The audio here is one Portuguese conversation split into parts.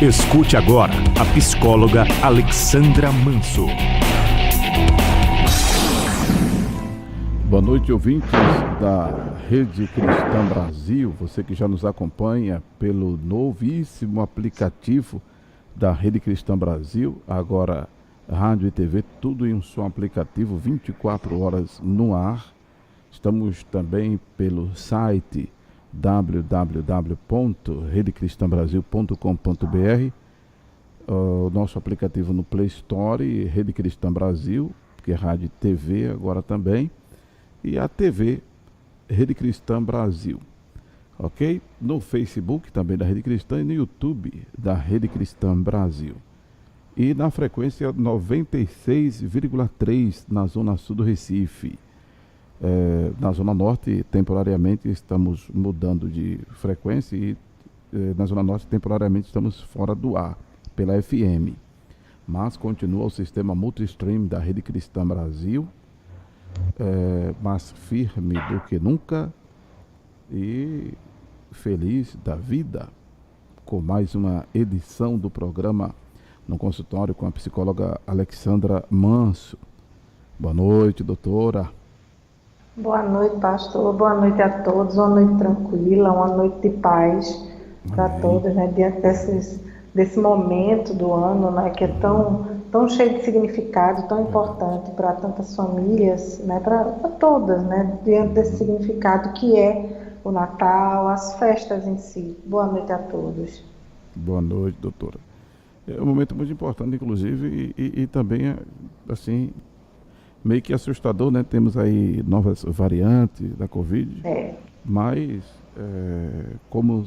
Escute agora a psicóloga Alexandra Manso. Boa noite, ouvintes da Rede Cristã Brasil, você que já nos acompanha pelo novíssimo aplicativo da Rede Cristã Brasil, agora rádio e TV, tudo em um só aplicativo, 24 horas no ar. Estamos também pelo site www.redecristãbrasil.com.br, o nosso aplicativo no Play Store, Rede Cristã Brasil, que é rádio e TV agora também, e a TV Rede Cristã Brasil, ok? No Facebook também da Rede Cristã e no YouTube da Rede Cristã Brasil. E na frequência 96,3 na Zona Sul do Recife. Na Zona Norte, temporariamente, estamos mudando de frequência e na Zona Norte, temporariamente, estamos fora do ar, pela FM. Mas continua o sistema multistream da Rede Cristã Brasil, mais firme do que nunca e feliz da vida, com mais uma edição do programa No Consultório com a psicóloga Alexandra Manso. Boa noite, doutora. Boa noite, pastor. Boa noite a todos. Uma noite tranquila, uma noite de paz para todos, né? Diante desse momento do ano, né? Que é tão cheio de significado, tão importante para tantas famílias, né? Para todas, né? Diante desse significado que é o Natal, as festas em si. Boa noite a todos. Boa noite, doutora. É um momento muito importante, inclusive, e também, assim, meio que assustador, né? Temos aí novas variantes da Covid, mas como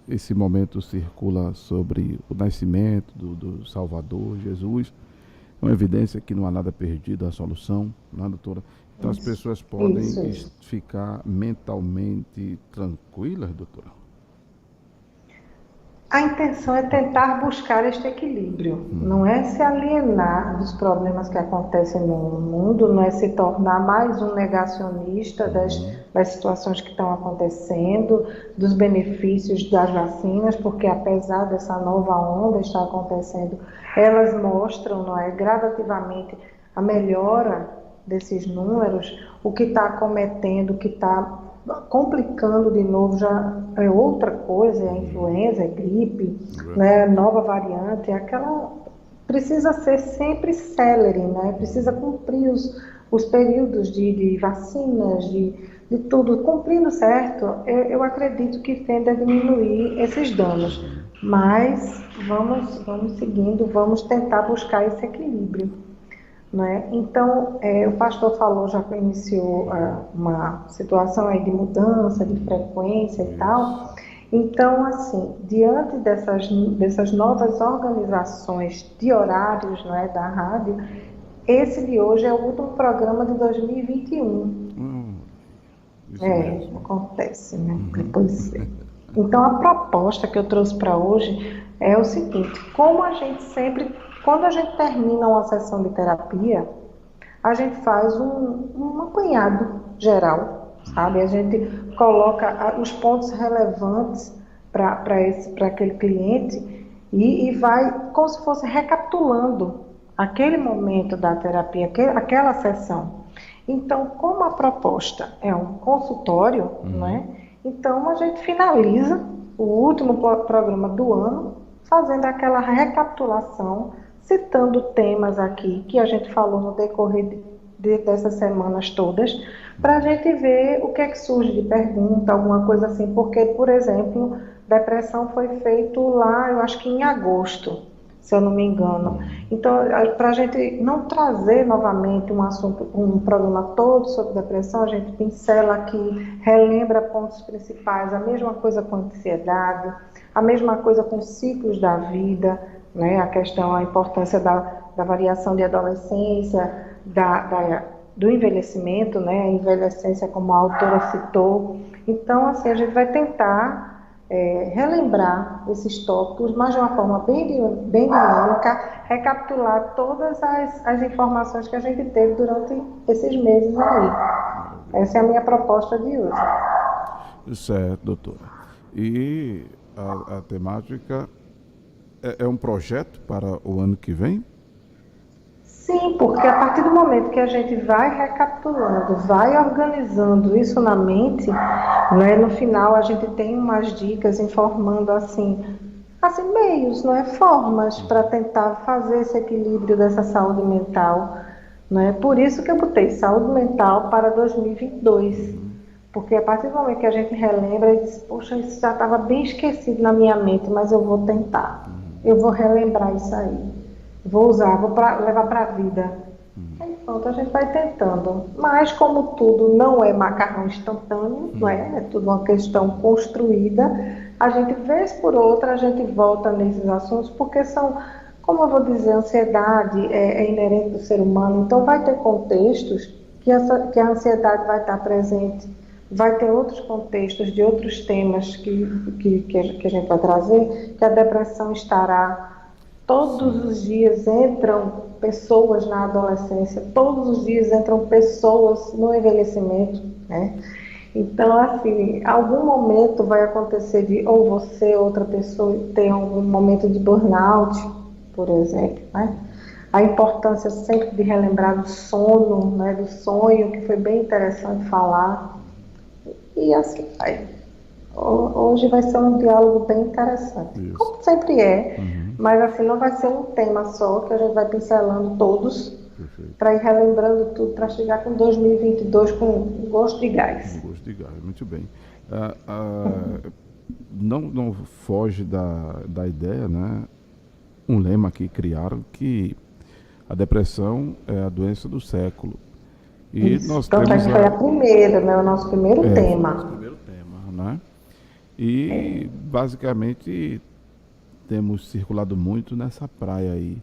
esse momento circula sobre o nascimento do Salvador, Jesus, é uma evidência que não há nada perdido, a solução, não é, doutora? Então as pessoas podem ficar mentalmente tranquilas, doutora? A intenção é tentar buscar este equilíbrio, não é se alienar dos problemas que acontecem no mundo, não é se tornar mais um negacionista das situações que estão acontecendo, dos benefícios das vacinas, porque apesar dessa nova onda estar acontecendo, elas mostram, não é, gradativamente a melhora desses números, o que está acometendo, o que está complicando de novo já é outra coisa, é a influenza, é gripe, né, nova variante, aquela precisa ser sempre célere, né, precisa cumprir os períodos de vacinas, de tudo, cumprindo certo, eu acredito que tende a diminuir esses danos, mas vamos seguindo, vamos tentar buscar esse equilíbrio. Né? Então, o pastor falou, já que iniciou uma situação aí de mudança, de frequência e tal. Então, assim, diante dessas novas organizações de horários, não é, da rádio, esse de hoje é o último programa de 2021. Acontece, né? Depois, então, a proposta que eu trouxe para hoje é o seguinte: como a gente sempre... Quando a gente termina uma sessão de terapia, a gente faz um apanhado geral, sabe? A gente coloca os pontos relevantes para aquele cliente e vai como se fosse recapitulando aquele momento da terapia, aquela sessão. Então, como a proposta é um consultório, né? Então a gente finaliza o último programa do ano fazendo aquela recapitulação, citando temas aqui que a gente falou no decorrer dessas semanas todas, para a gente ver o que é que surge de pergunta, alguma coisa assim, porque, por exemplo, depressão foi feito lá, eu acho que em agosto, se eu não me engano. Então, para a gente não trazer novamente um programa todo sobre depressão, a gente pincela aqui, relembra pontos principais, a mesma coisa com ansiedade, a mesma coisa com ciclos da vida, né? A questão, a importância da variação de adolescência, do envelhecimento, né? A envelhecência, como a autora citou. Então, assim, a gente vai tentar relembrar esses tópicos, mas de uma forma bem dinâmica, recapitular todas as informações que a gente teve durante esses meses aí. Essa é a minha proposta de hoje. Certo, doutora. E a temática é um projeto para o ano que vem? Sim, porque a partir do momento que a gente vai recapitulando, vai organizando isso na mente, né, no final a gente tem umas dicas informando assim meios, não é, formas para tentar fazer esse equilíbrio dessa saúde mental, né? Por isso que eu botei saúde mental para 2022, porque a partir do momento que a gente relembra e diz, poxa, isso já estava bem esquecido na minha mente, mas eu vou tentar, eu vou relembrar isso aí. Vou usar, levar para a vida. Aí pronto, a gente vai tentando. Mas como tudo não é macarrão instantâneo, não é? É tudo uma questão construída, a gente, vez por outra, a gente volta nesses assuntos, porque são, como eu vou dizer, a ansiedade é inerente do ser humano, então vai ter contextos que a ansiedade vai estar presente, vai ter outros contextos de outros temas que a gente vai trazer, que a depressão estará. Todos os dias entram pessoas na adolescência, todos os dias entram pessoas no envelhecimento, né? Então, assim, algum momento vai acontecer de ou você ou outra pessoa ter algum momento de burnout, por exemplo, né? A importância sempre de relembrar do sono, né? Do sonho, que foi bem interessante falar. E assim vai. Hoje vai ser um diálogo bem interessante, como sempre é, mas assim, não vai ser um tema só, que a gente vai pincelando todos, para ir relembrando tudo, para chegar com 2022 com gosto de gás. Com gosto de gás, muito bem. Não foge da ideia, né? Um lema que criaram, que a depressão é a doença do século. E nós então, temos foi a primeira, né? O nosso primeiro tema. Nosso primeiro tema, né? E basicamente temos circulado muito nessa praia aí.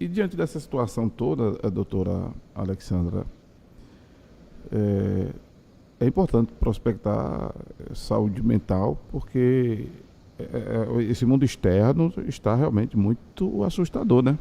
E diante dessa situação toda, a doutora Alexandra, é importante prospectar saúde mental, porque esse mundo externo está realmente muito assustador, né?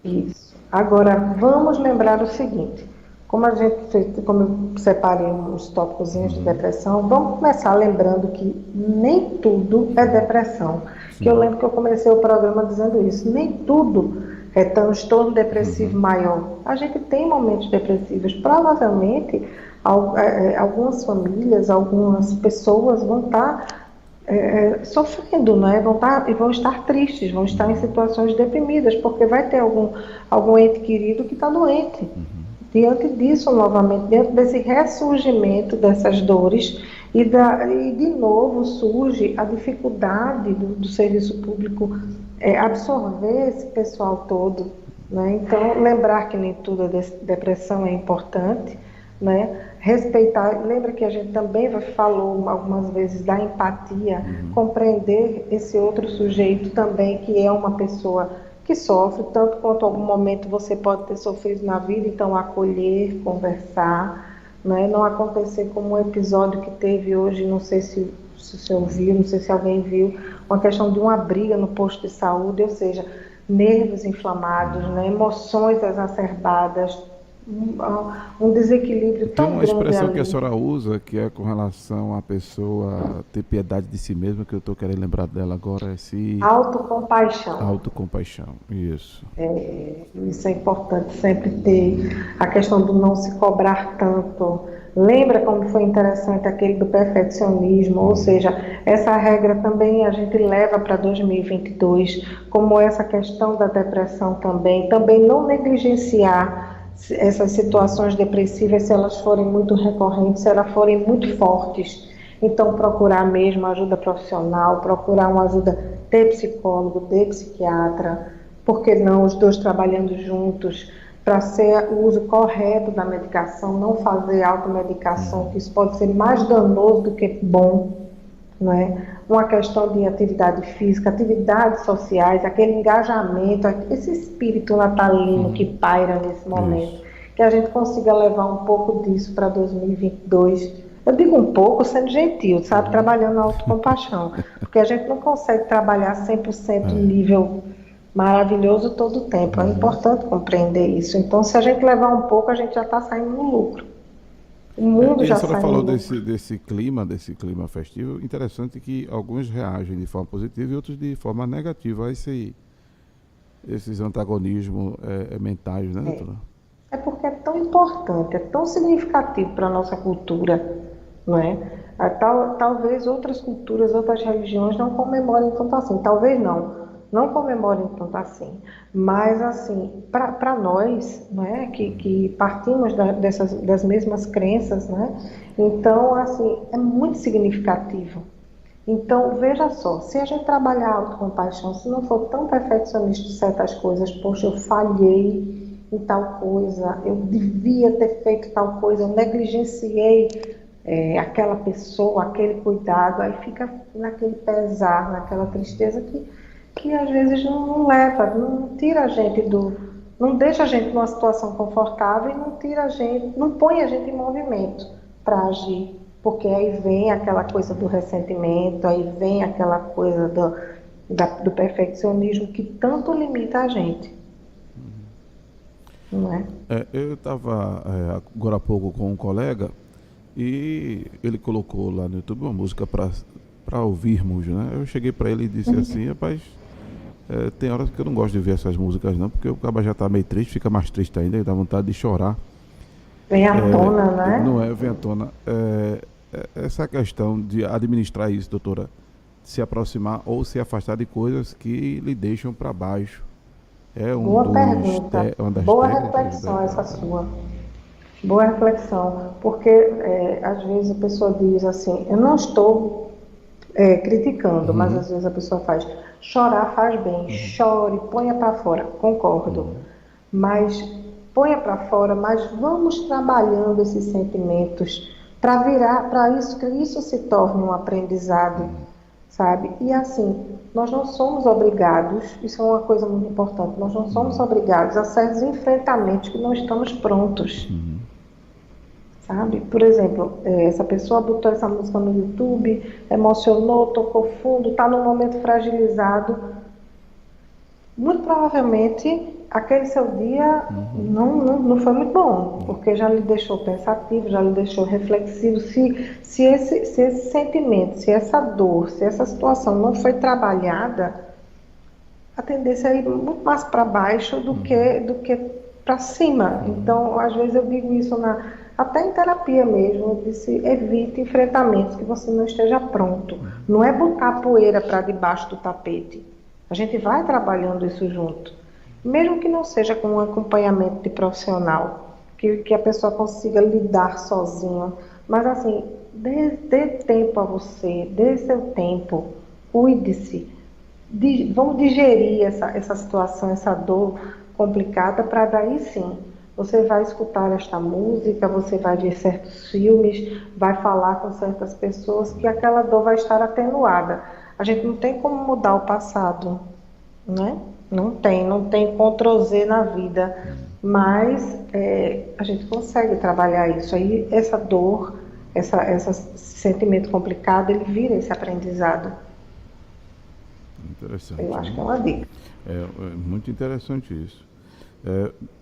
Isso. Agora, vamos lembrar o seguinte. Como eu separei uns tópicos de depressão, vamos começar lembrando que nem tudo é depressão. Que eu lembro que eu comecei o programa dizendo isso. Nem tudo é transtorno depressivo maior. A gente tem momentos depressivos. Provavelmente, algumas famílias, algumas pessoas vão estar sofrendo, né? Vão estar tristes, vão estar em situações deprimidas, porque vai ter algum ente querido que está doente. Diante disso, novamente, diante desse ressurgimento dessas dores, e de novo surge a dificuldade do serviço público absorver esse pessoal todo, né? Então, lembrar que nem tudo é depressão é importante, né? Respeitar, lembra que a gente também falou algumas vezes da empatia, compreender esse outro sujeito também, que é uma pessoa que sofre, tanto quanto algum momento você pode ter sofrido na vida, então acolher, conversar, né? Não acontecer como um episódio que teve hoje, não sei se você ouviu, não sei se alguém viu, uma questão de uma briga no posto de saúde, ou seja, nervos inflamados, né? Emoções exacerbadas, um desequilíbrio tão grande. Tem uma expressão ali que a senhora usa, que é com relação à pessoa ter piedade de si mesma, que eu estou querendo lembrar dela agora. Autocompaixão. Autocompaixão, isso. Isso é importante sempre ter. A questão do não se cobrar tanto. Lembra como foi interessante aquele do perfeccionismo? Ou seja, essa regra também a gente leva para 2022, como essa questão da depressão também. Também não negligenciar essas situações depressivas, se elas forem muito recorrentes, se elas forem muito fortes. Então, procurar mesmo ajuda profissional, procurar uma ajuda de psicólogo, de psiquiatra, por que não os dois trabalhando juntos, para ser o uso correto da medicação, não fazer automedicação, que isso pode ser mais danoso do que bom, não é? Uma questão de atividade física, atividades sociais, aquele engajamento, esse espírito natalino que paira nesse momento, que a gente consiga levar um pouco disso para 2022. Eu digo um pouco sendo gentil, sabe? Trabalhando na autocompaixão. Porque a gente não consegue trabalhar 100% no nível maravilhoso todo o tempo. É importante compreender isso. Então, se a gente levar um pouco, a gente já está saindo no lucro. O mundo E já a senhora sai falou no lucro. desse clima festivo. Interessante que alguns reagem de forma positiva e outros de forma negativa a esses antagonismos mentais, né, doutora? É porque é tão importante, é tão significativo para a nossa cultura, não é? Talvez outras culturas, outras religiões não comemorem tanto assim. Talvez não comemorem tanto assim. Mas, assim, para nós, não é? Que partimos das mesmas crenças, né? Então, assim, é muito significativo. Então, veja só, se a gente trabalhar a autocompaixão, se não for tão perfeccionista em certas coisas, poxa, eu falhei em tal coisa, eu devia ter feito tal coisa, eu negligenciei aquela pessoa, aquele cuidado, aí fica naquele pesar, naquela tristeza que às vezes não leva, não tira a gente não deixa a gente numa situação confortável e não tira a gente, não põe a gente em movimento para agir. Porque aí vem aquela coisa do ressentimento, aí vem aquela coisa do perfeccionismo que tanto limita a gente. Não é? Eu estava agora há pouco com um colega e ele colocou lá no YouTube uma música para ouvirmos, né? Eu cheguei para ele e disse assim, rapaz, tem horas que eu não gosto de ver essas músicas não, porque o cara já está meio triste, fica mais triste ainda, e dá vontade de chorar. Vem à tona, né? Não é, vem à tona. Essa questão de administrar isso, doutora, se aproximar ou se afastar de coisas que lhe deixam para baixo. Boa pergunta. Uma das Boa técnicas reflexão essa sua. Boa reflexão. Porque às vezes a pessoa diz assim, eu não estou criticando, mas às vezes a pessoa faz, chorar faz bem, chore, ponha para fora. Concordo. Mas ponha para fora, mas vamos trabalhando esses sentimentos para isso que isso se torne um aprendizado, sabe? E assim, nós não somos obrigados, isso é uma coisa muito importante, nós não somos obrigados a certos enfrentamentos que não estamos prontos, sabe? Por exemplo, essa pessoa botou essa música no YouTube, emocionou, tocou fundo, está num momento fragilizado, muito provavelmente aquele seu dia não foi muito bom, porque já lhe deixou pensativo, já lhe deixou reflexivo. Se esse sentimento, se essa dor, se essa situação não foi trabalhada, a tendência é ir muito mais para baixo do que para cima. Então, às vezes eu digo isso até em terapia mesmo, eu disse, evite enfrentamentos que você não esteja pronto. Não é botar poeira para debaixo do tapete. A gente vai trabalhando isso junto. Mesmo que não seja com um acompanhamento de profissional, que a pessoa consiga lidar sozinha. Mas assim, dê tempo a você, dê seu tempo, cuide-se. Vamos digerir essa situação, essa dor complicada, para daí sim, você vai escutar esta música, você vai ver certos filmes, vai falar com certas pessoas que aquela dor vai estar atenuada. A gente não tem como mudar o passado, né? Não tem Ctrl+Z na vida, mas a gente consegue trabalhar isso. Aí essa dor, esse sentimento complicado, ele vira esse aprendizado. Interessante. Eu acho que é uma dica. É muito interessante isso.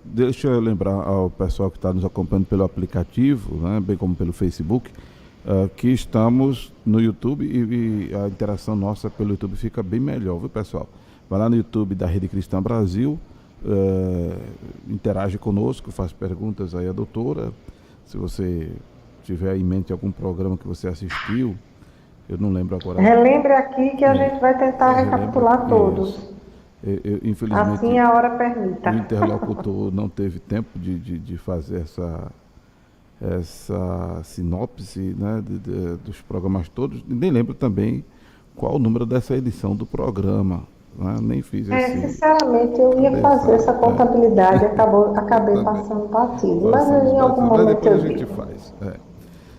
Deixa eu lembrar ao pessoal que está nos acompanhando pelo aplicativo, né, bem como pelo Facebook, que estamos no YouTube e a interação nossa pelo YouTube fica bem melhor, viu, pessoal? Vai lá no YouTube da Rede Cristã Brasil, interage conosco, faz perguntas aí à doutora. Se você tiver em mente algum programa que você assistiu, eu não lembro agora. Relembre aqui que a gente vai tentar recapitular todos. Infelizmente, assim a hora permita. O interlocutor não teve tempo de fazer essa sinopse, né, dos programas todos. Nem lembro também qual o número dessa edição do programa. Né? Nem fiz sinceramente, eu ia fazer essa contabilidade e acabei passando batido. Mas em algum momento depois a gente faz.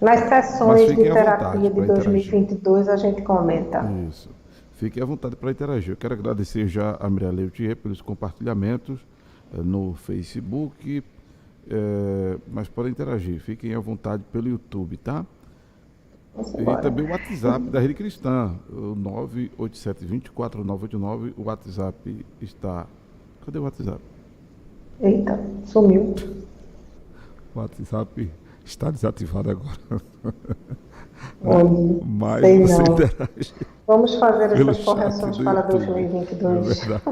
Nas sessões de terapia de 2022 a gente comenta. Isso. Fiquem à vontade para interagir. Eu quero agradecer já a Maria Leutier pelos compartilhamentos no Facebook, mas podem interagir. Fiquem à vontade pelo YouTube, tá? Vamos E embora. também o WhatsApp da Rede Cristã, o 987-24-989, o WhatsApp está... Cadê o WhatsApp? Eita, sumiu. O WhatsApp está desativado agora. Olhe, Mas sei você não. interage Vamos fazer pelo essas chat correções do para YouTube. É 2022. verdade.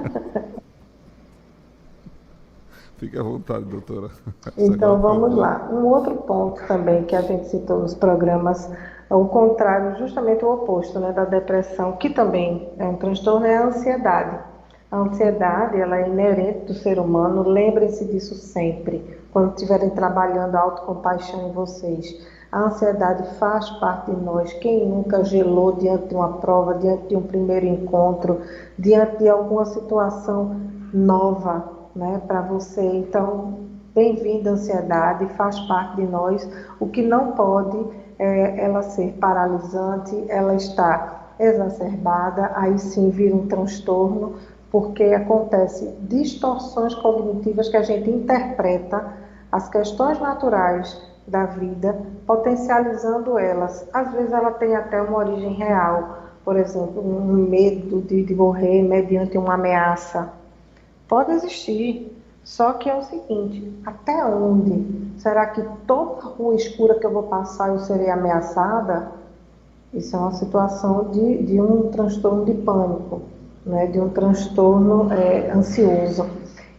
Fique à vontade, doutora. Então Agora, por vamos favor. lá. Um outro ponto também que a gente citou nos programas, é o contrário, justamente o oposto, né, da depressão, que também é um transtorno, é a ansiedade. A ansiedade, ela é inerente do ser humano, lembrem-se disso sempre, quando estiverem trabalhando a autocompaixão em vocês. A ansiedade faz parte de nós. Quem nunca gelou diante de uma prova, diante de um primeiro encontro, diante de alguma situação nova, né, para você? Então, bem-vinda a ansiedade, faz parte de nós. O que não pode é ela ser paralisante, ela está exacerbada, aí sim vira um transtorno, porque acontece distorções cognitivas que a gente interpreta as questões naturais da vida, potencializando elas. Às vezes ela tem até uma origem real, por exemplo, um medo de morrer mediante uma ameaça. Pode existir, só que é o seguinte, até onde? Será que toda rua escura que eu vou passar eu serei ameaçada? Isso é uma situação de um transtorno de pânico, né? De um transtorno ansioso.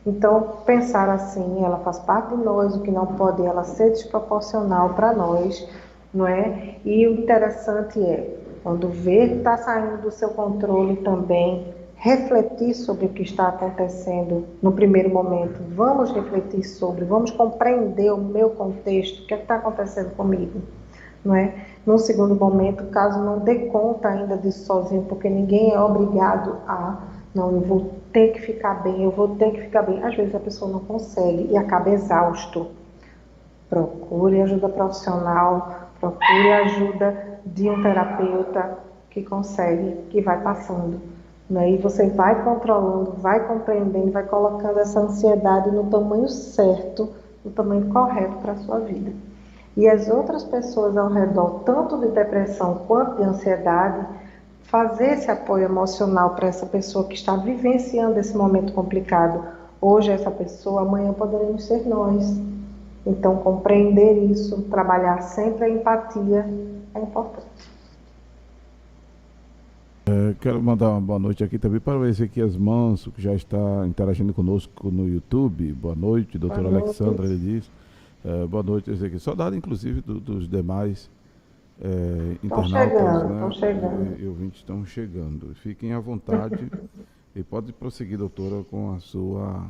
Então, pensar assim, ela faz parte de nós, o que não pode ela ser desproporcional para nós, não é? E o interessante é, quando vê que está saindo do seu controle também, refletir sobre o que está acontecendo no primeiro momento. Vamos refletir sobre, vamos compreender o meu contexto, o que está acontecendo comigo, não é? No segundo momento, caso não dê conta ainda disso sozinho, porque ninguém é obrigado a, não, eu vou ter que ficar bem, eu vou ter que ficar bem. Às vezes a pessoa não consegue e acaba exausto. Procure ajuda profissional, procure ajuda de um terapeuta que consegue, que vai passando, né? E você vai controlando, vai compreendendo, vai colocando essa ansiedade no tamanho certo, no tamanho correto para a sua vida. E as outras pessoas ao redor, tanto de depressão quanto de ansiedade, fazer esse apoio emocional para essa pessoa que está vivenciando esse momento complicado. Hoje essa pessoa, amanhã poderemos ser nós. Então, compreender isso, trabalhar sempre a empatia é importante. Quero mandar uma boa noite aqui também para o Ezequias Manso, que já está interagindo conosco no YouTube. Boa noite, doutora Alexandra, ele diz. Boa noite, Ezequias. Saudade, inclusive, dos demais internautas, né? Estão chegando. E ouvintes estão chegando. Fiquem à vontade e pode prosseguir, doutora, com a sua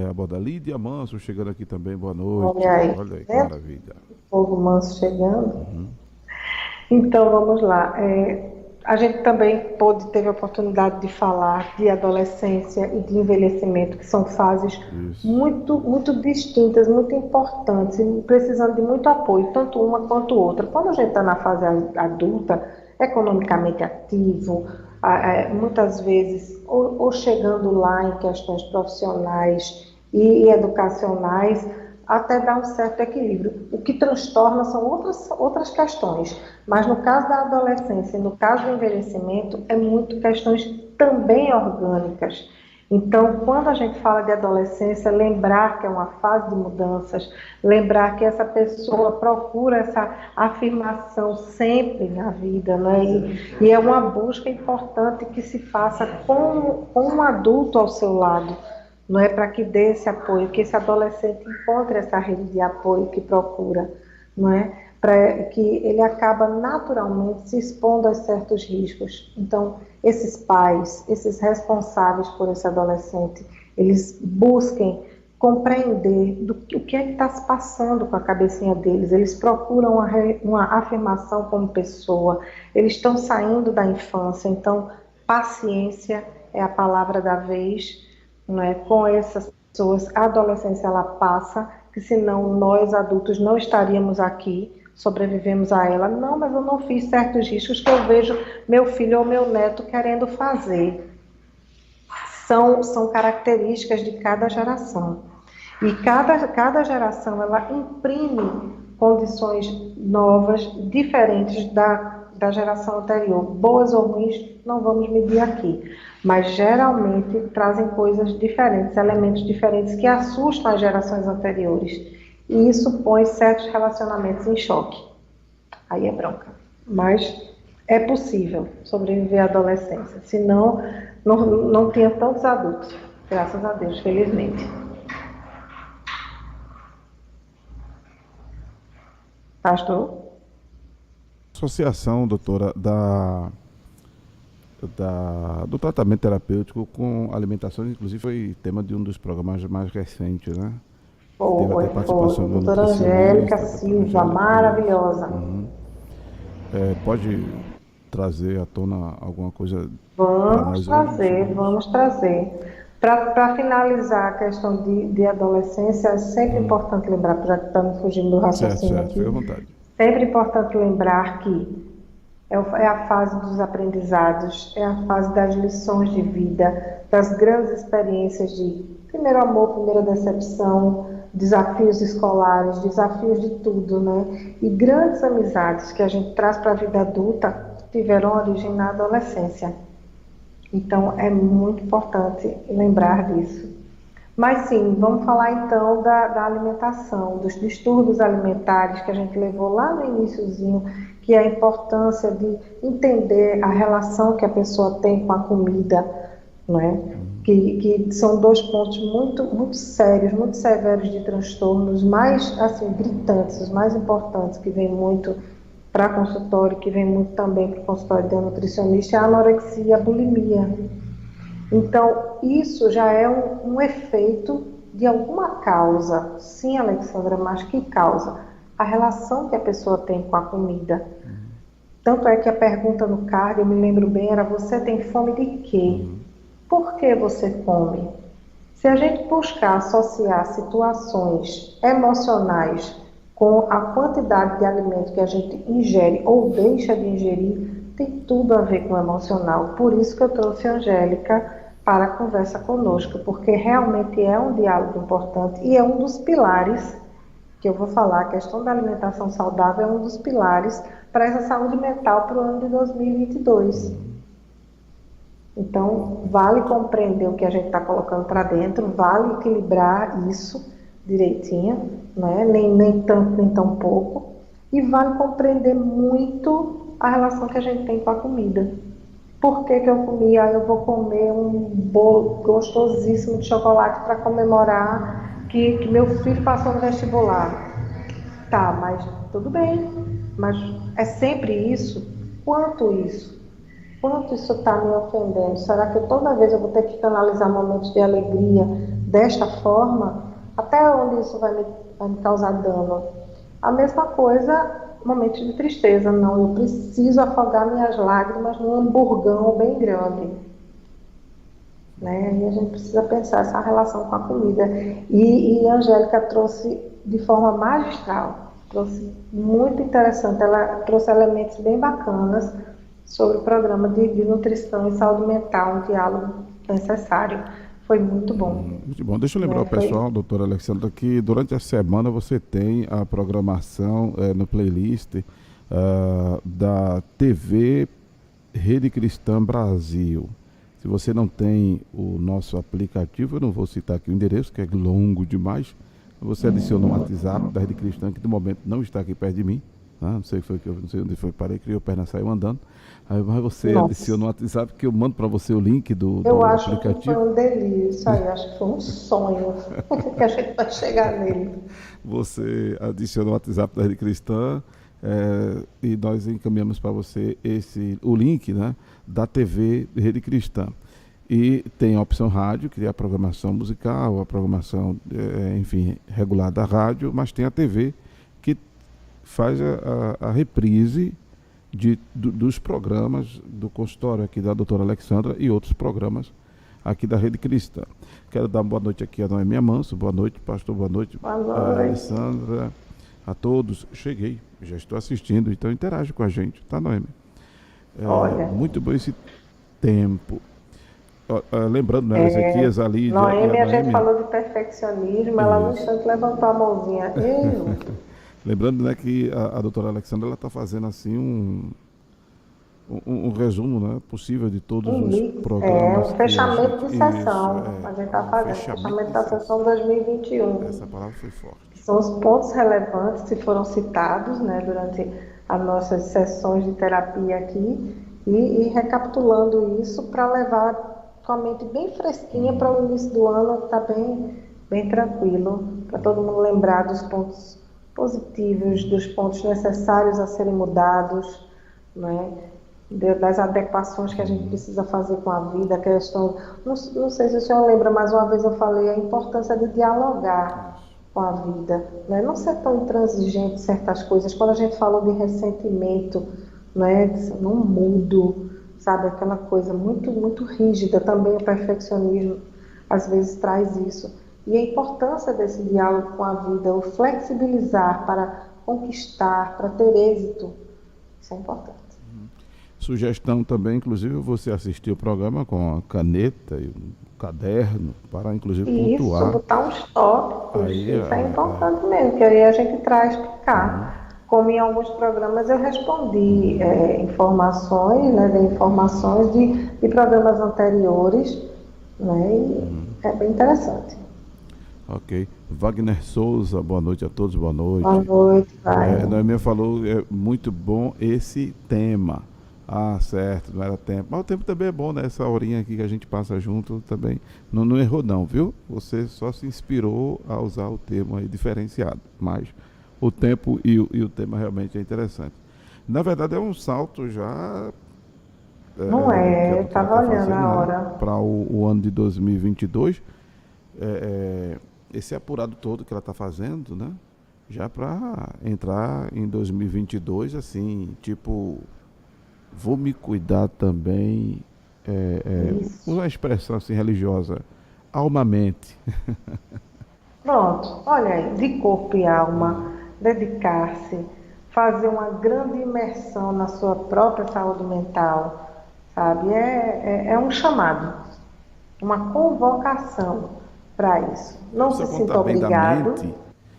abordagem. Lídia Manso chegando aqui também, boa noite. Olha aí, Olha aí, que né? maravilha. O povo manso chegando. Então, vamos lá. A gente também teve a oportunidade de falar de adolescência e de envelhecimento, que são fases muito, muito distintas, muito importantes, e precisando de muito apoio, tanto uma quanto outra. Quando a gente está na fase adulta, economicamente ativo, muitas vezes, ou chegando lá em questões profissionais e educacionais, até dar um certo equilíbrio. O que transtorna são outras questões, mas no caso da adolescência e no caso do envelhecimento, é muito questões também orgânicas. Então, quando a gente fala de adolescência, lembrar que é uma fase de mudanças, lembrar que essa pessoa procura essa afirmação sempre na vida, né? E é uma busca importante que se faça com um adulto ao seu lado, não é, para que dê esse apoio, que esse adolescente encontre essa rede de apoio que procura, não é, para que ele acaba naturalmente se expondo a certos riscos. Então, esses pais, esses responsáveis por esse adolescente, eles busquem compreender o que é que está se passando com a cabecinha deles, eles procuram uma afirmação como pessoa, eles estão saindo da infância, então paciência é a palavra da vez, não é? Com essas pessoas, a adolescência ela passa, que senão nós adultos não estaríamos aqui, sobrevivemos a ela. Não, mas eu não fiz certos riscos que eu vejo meu filho ou meu neto querendo fazer. São características de cada geração. E cada geração ela imprime condições novas, diferentes da geração anterior. Boas ou ruins, não vamos medir aqui, mas geralmente trazem coisas diferentes, elementos diferentes que assustam as gerações anteriores. E isso põe certos relacionamentos em choque. Aí é bronca. Mas é possível sobreviver à adolescência. Senão, não tinha tantos adultos. Graças a Deus, felizmente. Pastor? Associação, doutora, do tratamento terapêutico com alimentação, inclusive foi tema de um dos programas mais recentes, né? Foi. Doutora Angélica Silva, maravilhosa. Pode trazer à tona alguma coisa? Vamos trazer. Para finalizar a questão de adolescência, é sempre importante lembrar, já que estamos fugindo do raciocínio aqui, fique à vontade. Sempre importante lembrar que é a fase dos aprendizados, é a fase das lições de vida, das grandes experiências de primeiro amor, primeira decepção, desafios escolares, desafios de tudo, né? E grandes amizades que a gente traz para a vida adulta tiveram origem na adolescência. Então, é muito importante lembrar disso. Mas sim, vamos falar então da alimentação, dos distúrbios alimentares que a gente levou lá no iniciozinho, que é a importância de entender a relação que a pessoa tem com a comida, não é? Que são dois pontos muito sérios, muito severos de transtornos, mais assim, gritantes, os mais importantes, que vem muito para consultório, que vem muito também para o consultório de nutricionista, é a anorexia e a bulimia. Então, isso já é um efeito de alguma causa. Sim, Alexandra, mas que causa? A relação que a pessoa tem com a comida. Tanto é que a pergunta no card, eu me lembro bem, era: você tem fome de quê? Por que você come? Se a gente buscar associar situações emocionais com a quantidade de alimento que a gente ingere ou deixa de ingerir, tem tudo a ver com o emocional. Por isso que eu trouxe a Angélica para a conversa conosco, porque realmente é um diálogo importante e é um dos pilares que eu vou falar. A questão da alimentação saudável é um dos pilares para essa saúde mental para o ano de 2022. Então, vale compreender o que a gente está colocando para dentro, vale equilibrar isso direitinho, né? nem tanto, nem tão pouco, e vale compreender muito a relação que a gente tem com a comida. Por que eu comi? Eu vou comer um bolo gostosíssimo de chocolate para comemorar que meu filho passou no vestibular. Tá, mas tudo bem, mas é sempre isso? Quanto isso? Quanto isso está me ofendendo? Será que toda vez eu vou ter que canalizar momentos de alegria desta forma? Até onde isso vai me causar dano? A mesma coisa, momentos de tristeza. Não, eu preciso afogar minhas lágrimas num hamburgão bem grande. Né? E a gente precisa pensar essa relação com a comida. E a Angélica trouxe de forma magistral, trouxe muito interessante. Ela trouxe elementos bem bacanas sobre o programa de nutrição e saúde mental, um diálogo necessário. Foi muito bom. Muito bom. Deixa eu lembrar o pessoal, doutora Alexandra, que durante a semana você tem a programação no playlist da TV Rede Cristã Brasil. Se você não tem o nosso aplicativo, eu não vou citar aqui o endereço, que é longo demais. Você adiciona o WhatsApp da Rede Cristã, que de momento não está aqui perto de mim. Não sei onde foi, parei, criou perna, saiu andando. Aí você adiciona o WhatsApp, que eu mando para você o link do aplicativo. Eu acho que foi um delírio, acho que foi um sonho que a gente vai chegar nele. Você adiciona o WhatsApp da Rede Cristã e nós encaminhamos para você o link, né, da TV Rede Cristã. E tem a opção rádio, que é a programação musical, a programação, enfim, regular da rádio, mas tem a TV que faz a reprise dos programas do consultório aqui da doutora Alexandra e outros programas aqui da Rede Cristã. Quero dar uma boa noite aqui a Noemi Manso. Boa noite, pastor. Boa noite, Alexandra. A todos. Cheguei, já estou assistindo, então interage com a gente, tá, Noemi? Muito bom esse tempo. Lembrando, né, Ezequias, ali... Noemi, a gente falou de perfeccionismo, ela no instante levantou a mãozinha. Lembrando, né, que a doutora Alexandra está fazendo assim um resumo, né, possível de todos os programas um fechamento que a de gente, sessão. A gente está um fazendo fechamento da sessão 2021. Essa palavra foi forte. Que são os pontos relevantes que foram citados, né, durante as nossas sessões de terapia aqui e recapitulando isso para levar com a mente bem fresquinha para o início do ano estar bem tranquilo, para todo mundo lembrar dos pontos positivos, dos pontos necessários a serem mudados, né? Das adequações que a gente precisa fazer com a vida, a questão, não sei se o senhor lembra, mas uma vez eu falei a importância de dialogar com a vida, né? Não ser tão intransigente em certas coisas. Quando a gente falou de ressentimento, né? Não mudo, sabe, aquela coisa muito, muito rígida, também o perfeccionismo às vezes traz isso. E a importância desse diálogo com a vida, o flexibilizar para conquistar, para ter êxito, isso é importante. Sugestão também, inclusive, você assistir o programa com a caneta e um caderno para, inclusive, pontuar. Isso, botar uns tópicos, aí, isso é importante mesmo, que aí a gente traz para cá. Como em alguns programas eu respondi informações, né, de informações de programas anteriores, né, e é bem interessante. Ok. Wagner Souza, boa noite a todos, boa noite. Boa noite, Wagner. Noemia falou, é muito bom esse tema. Ah, certo, não era tempo. Mas o tempo também é bom, né? Essa horinha aqui que a gente passa junto também. Não errou não, viu? Você só se inspirou a usar o termo aí diferenciado. Mas o tempo e o tema realmente é interessante. Na verdade é um salto já... Não eu estava olhando a hora. Para o ano de 2022. Esse apurado todo que ela está fazendo, né? Já para entrar em 2022, assim, tipo... Vou me cuidar também, uma expressão assim religiosa, alma-mente. Pronto, olha aí, de corpo e alma, dedicar-se, fazer uma grande imersão na sua própria saúde mental, sabe? É um chamado, uma convocação para isso. Não se sinta obrigado,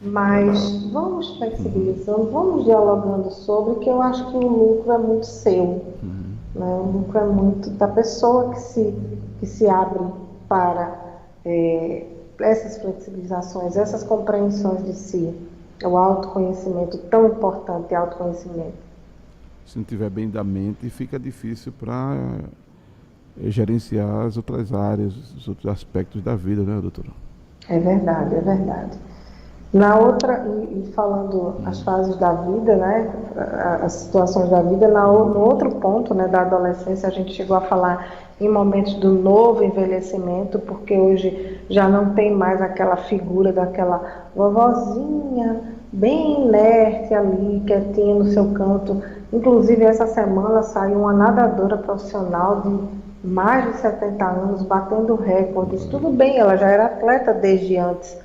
mas vamos flexibilizando, vamos dialogando sobre, que eu acho que o lucro é muito seu, né? O lucro é muito da pessoa que se abre para essas flexibilizações, essas compreensões de si, o autoconhecimento, tão importante, autoconhecimento. Se não tiver bem da mente, fica difícil para gerenciar as outras áreas, os outros aspectos da vida, né, doutora? É verdade, é verdade. Na outra, e falando as fases da vida, né, as situações da vida, no outro ponto, né, da adolescência, a gente chegou a falar em momentos do novo envelhecimento, porque hoje já não tem mais aquela figura daquela vovozinha bem inerte ali, quietinha no seu canto. Inclusive, essa semana saiu uma nadadora profissional de mais de 70 anos, batendo recordes. Tudo bem, ela já era atleta desde antes,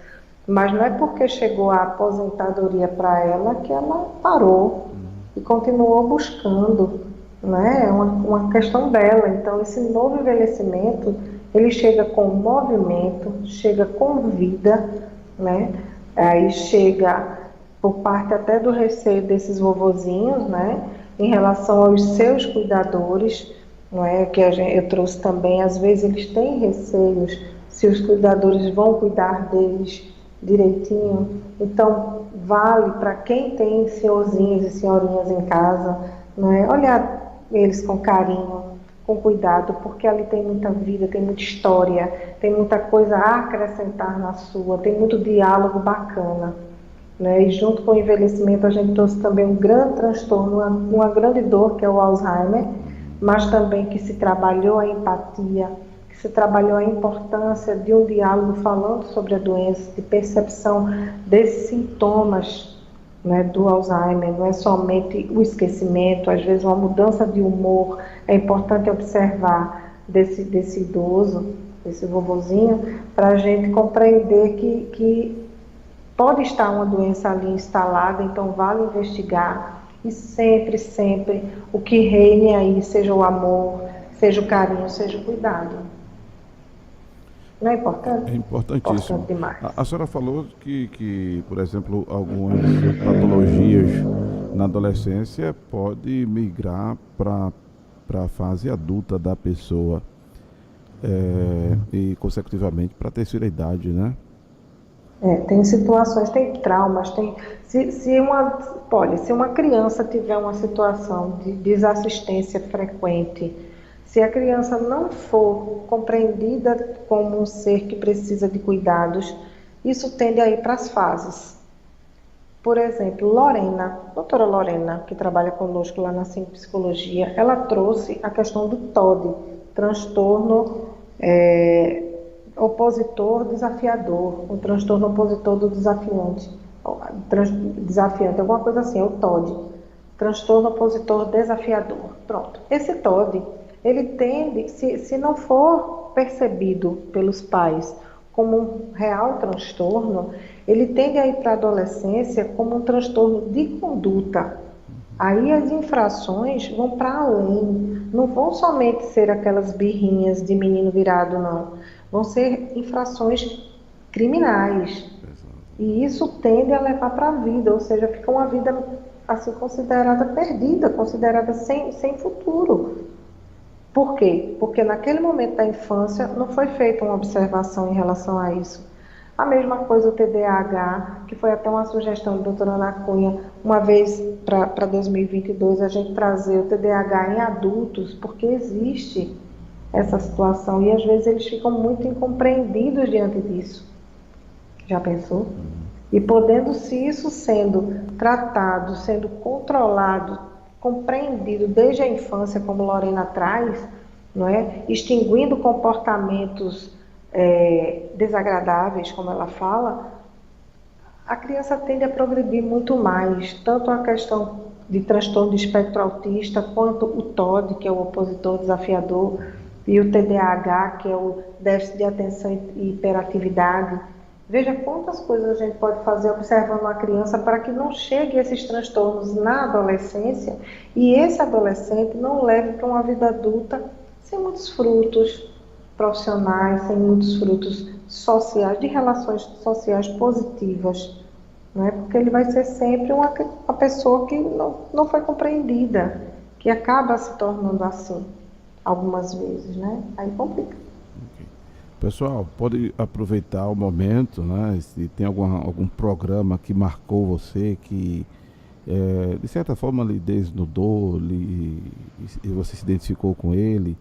mas não é porque chegou a aposentadoria para ela que ela parou e continuou buscando, né? É uma questão dela. Então, esse novo envelhecimento, ele chega com movimento, chega com vida, né? Aí chega por parte até do receio desses vovozinhos, né? Em relação aos seus cuidadores, não é? Que eu trouxe também, às vezes eles têm receios se os cuidadores vão cuidar deles direitinho. Então, vale para quem tem senhorzinhos e senhorinhas em casa, não é? Olhar eles com carinho, com cuidado, porque ali tem muita vida, tem muita história, tem muita coisa a acrescentar na sua, tem muito diálogo bacana, né? E junto com o envelhecimento a gente trouxe também um grande transtorno, uma grande dor, que é o Alzheimer, mas também que se trabalhou a empatia, se trabalhou a importância de um diálogo falando sobre a doença, de percepção desses sintomas, né, do Alzheimer. Não é somente o esquecimento, às vezes uma mudança de humor. É importante observar desse idoso, desse vovozinho, para a gente compreender que pode estar uma doença ali instalada, então vale investigar. E sempre, sempre, o que reine aí, seja o amor, seja o carinho, seja o cuidado. Não é importante? É importantíssimo. Importante demais. A senhora falou que, por exemplo, algumas patologias na adolescência pode migrar para a fase adulta da pessoa e, consecutivamente, para a terceira idade, né? Tem situações, tem traumas, se uma criança tiver uma situação de desassistência frequente, se a criança não for compreendida como um ser que precisa de cuidados, isso tende a ir para as fases. Por exemplo, doutora Lorena, que trabalha conosco lá na Sim Psicologia, ela trouxe a questão do TOD, transtorno opositor desafiador, o transtorno opositor do desafiante, alguma coisa assim, é o TOD, transtorno opositor desafiador. Pronto. Esse TOD, ele tende, se não for percebido pelos pais como um real transtorno, ele tende a ir para a adolescência como um transtorno de conduta. Aí as infrações vão para além, não vão somente ser aquelas birrinhas de menino virado, não. Vão ser infrações criminais. E isso tende a levar para a vida, ou seja, fica uma vida assim considerada perdida, considerada sem futuro. Por quê? Porque naquele momento da infância não foi feita uma observação em relação a isso. A mesma coisa o TDAH, que foi até uma sugestão da doutora Ana Cunha, uma vez para 2022, a gente trazer o TDAH em adultos, porque existe essa situação e às vezes eles ficam muito incompreendidos diante disso. Já pensou? E podendo-se isso sendo tratado, sendo controlado, compreendido desde a infância, como Lorena traz, não é? Extinguindo comportamentos desagradáveis, como ela fala, a criança tende a progredir muito mais, tanto a questão de transtorno de espectro autista, quanto o TOD, que é o opositor desafiador, e o TDAH, que é o déficit de atenção e hiperatividade. Veja quantas coisas a gente pode fazer observando uma criança para que não chegue esses transtornos na adolescência e esse adolescente não leve para uma vida adulta sem muitos frutos profissionais, sem muitos frutos sociais, de relações sociais positivas, não é? Porque ele vai ser sempre uma pessoa que não foi compreendida, que acaba se tornando assim, algumas vezes, né? Aí complica. Pessoal, pode aproveitar o momento, né? Se tem algum programa que marcou você, que de certa forma lhe desnudou, e você se identificou com ele,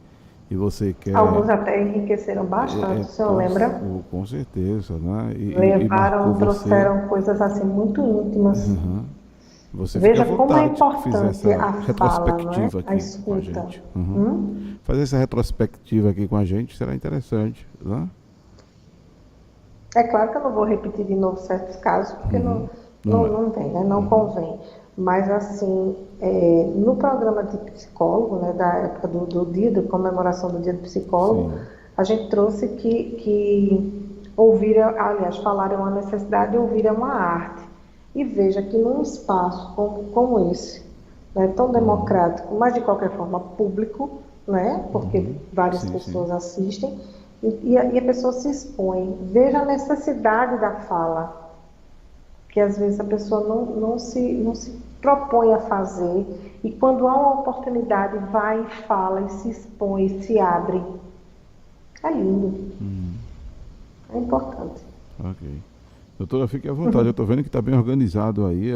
e você quer... Alguns até enriqueceram bastante, o senhor lembra? Com certeza, né? Levaram, trouxeram coisas assim muito íntimas. Uhum. Você Veja fica à como é vontade, importante a retrospectiva fala, aqui a escuta. com a gente. Fazer essa retrospectiva aqui com a gente será interessante, né? É claro que eu não vou repetir de novo certos casos, porque não tem, né? Não convém. Mas, assim, no programa de psicólogo, né, da época do dia, da comemoração do dia do psicólogo, sim, a gente trouxe que falaram a necessidade de ouvir uma arte. E veja que num espaço como esse, né, tão democrático, mas de qualquer forma público, né, porque várias pessoas assistem, e a pessoa se expõe. Veja a necessidade da fala, que às vezes a pessoa não se propõe a fazer, e quando há uma oportunidade, vai e fala, e se expõe, e se abre. É lindo. É importante. Ok. Doutora, fique à vontade. Eu estou vendo que está bem organizado aí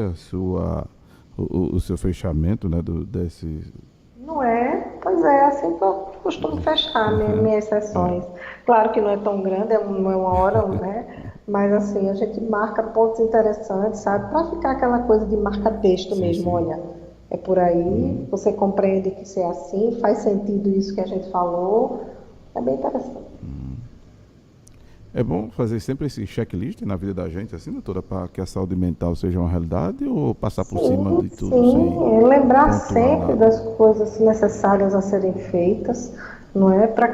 o seu fechamento, né, desse... Não é? Pois é, assim que eu costumo fechar minhas sessões. Claro que não é tão grande, não é uma hora, né? Mas assim, a gente marca pontos interessantes, sabe? Para ficar aquela coisa de marca-texto mesmo, sim. Olha, é por aí, você compreende que isso é assim, faz sentido isso que a gente falou, é bem interessante. É bom fazer sempre esse checklist na vida da gente, assim, doutora, para que a saúde mental seja uma realidade, ou passar por cima de tudo? Sim, lembrar sempre das coisas necessárias a serem feitas, não é? Para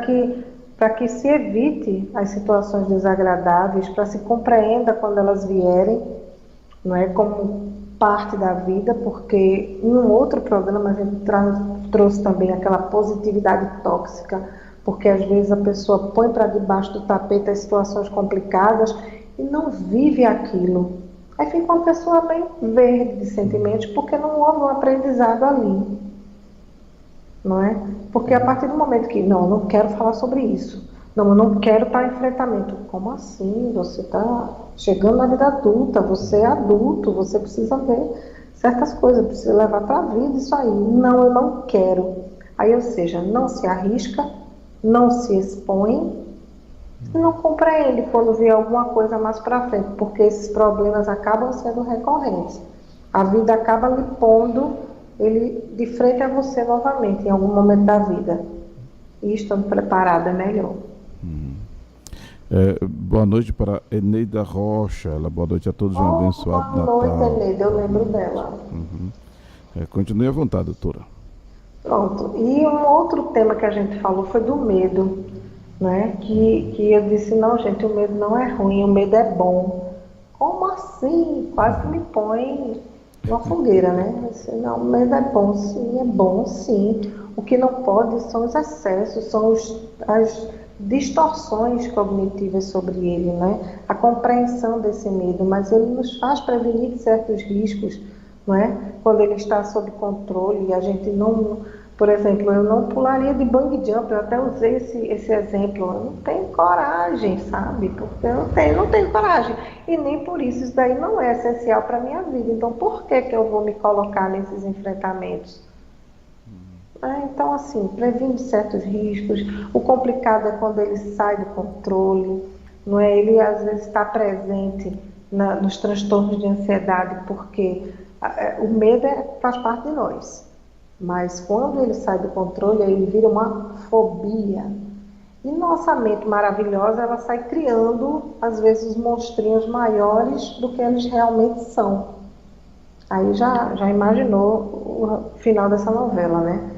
que se evite as situações desagradáveis, para se compreenda quando elas vierem, não é? Como parte da vida, porque em um outro programa a gente trouxe também aquela positividade tóxica porque às vezes a pessoa põe para debaixo do tapete as situações complicadas e não vive aquilo. Aí fica uma pessoa bem verde de sentimentos, porque não houve um aprendizado ali, não é? Porque a partir do momento que, não, eu não quero falar sobre isso, não, eu não quero estar em enfrentamento. Como assim? Você está chegando na vida adulta, você é adulto, você precisa ver certas coisas, precisa levar para a vida isso aí. Não, eu não quero. Aí, ou seja, não se arrisca, não se expõe, e não compreende quando vê alguma coisa mais para frente, porque esses problemas acabam sendo recorrentes. A vida acaba lhe pondo ele de frente a você novamente, em algum momento da vida. E estando preparado é melhor. Boa noite para Eneida Rocha. Boa noite a todos, um abençoado Natal. Boa noite, Eneida, eu lembro dela. Continue à vontade, doutora. Pronto. E um outro tema que a gente falou foi do medo, né? Que eu disse, não, gente, o medo não é ruim, o medo é bom. Como assim? Quase me põe uma fogueira, né? Eu disse, não, o medo é bom sim. O que não pode são os excessos, são as distorções cognitivas sobre ele, né? A compreensão desse medo, mas ele nos faz prevenir de certos riscos, não é? Quando ele está sob controle, a gente não, por exemplo, eu não pularia de bungee jump, eu até usei esse exemplo, eu não tenho coragem, sabe? Porque eu não tenho coragem, e nem por isso daí não é essencial para a minha vida, então por que eu vou me colocar nesses enfrentamentos? Então, assim, previne certos riscos. O complicado é quando ele sai do controle, não é? Ele, às vezes, está presente nos transtornos de ansiedade, porque o medo faz parte de nós. Mas, quando ele sai do controle, ele vira uma fobia. E nossa mente maravilhosa, ela sai criando, às vezes, os monstrinhos maiores do que eles realmente são. Aí já imaginou o final dessa novela, né?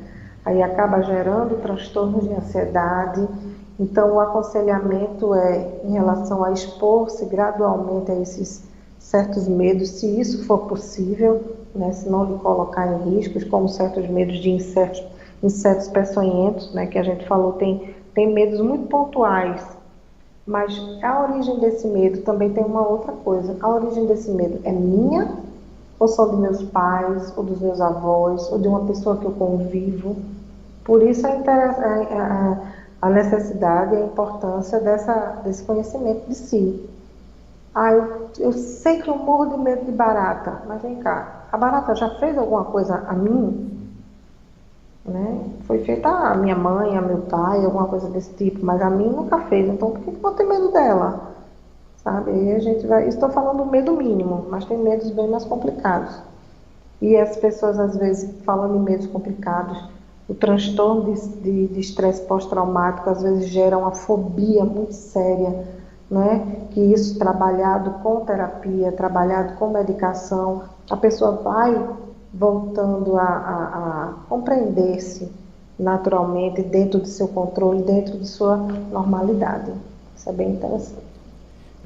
Aí acaba gerando transtornos de ansiedade. Então, o aconselhamento é em relação a expor-se gradualmente a esses certos medos, se isso for possível, né, se não lhe colocar em riscos, como certos medos de insetos peçonhentos, né, que a gente falou, tem medos muito pontuais. Mas a origem desse medo também tem uma outra coisa. A origem desse medo é minha, ou são de meus pais, ou dos meus avós, ou de uma pessoa que eu convivo. Por isso a necessidade e a importância desse conhecimento de si. Eu sei que eu morro de medo de barata, mas vem cá, a barata já fez alguma coisa a mim? Né? Foi feita a minha mãe, a meu pai, alguma coisa desse tipo, mas a mim nunca fez, então por que eu vou ter medo dela? Sabe? Aí a gente vai... Estou falando do medo mínimo, mas tem medos bem mais complicados. E as pessoas, às vezes, falando em medos complicados, o transtorno de estresse pós-traumático, às vezes, gera uma fobia muito séria, né? Que isso, trabalhado com terapia, trabalhado com medicação, a pessoa vai voltando a compreender-se naturalmente, dentro do seu controle, dentro de sua normalidade. Isso é bem interessante.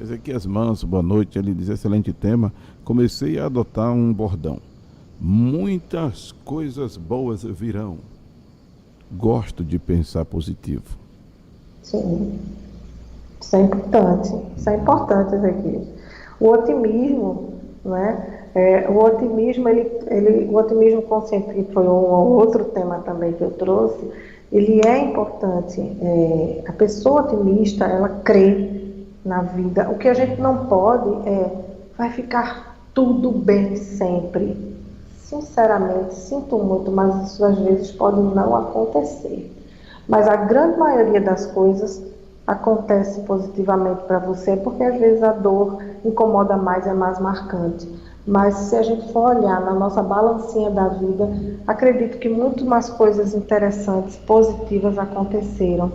Ezequias Manso, boa noite. Ele diz: excelente tema. Comecei a adotar um bordão. Muitas coisas boas virão. Gosto de pensar positivo. Sim. Isso é importante. Isso é importante, Ezequias. O otimismo, né? O otimismo, o otimismo consciente, que foi um outro tema também que eu trouxe, ele é importante. A pessoa otimista, ela crê na vida. O que a gente não pode vai ficar tudo bem sempre. Sinceramente, sinto muito, mas isso às vezes pode não acontecer. Mas a grande maioria das coisas acontece positivamente para você, porque às vezes a dor incomoda mais, é mais marcante. Mas se a gente for olhar na nossa balancinha da vida, acredito que muito mais coisas interessantes, positivas aconteceram.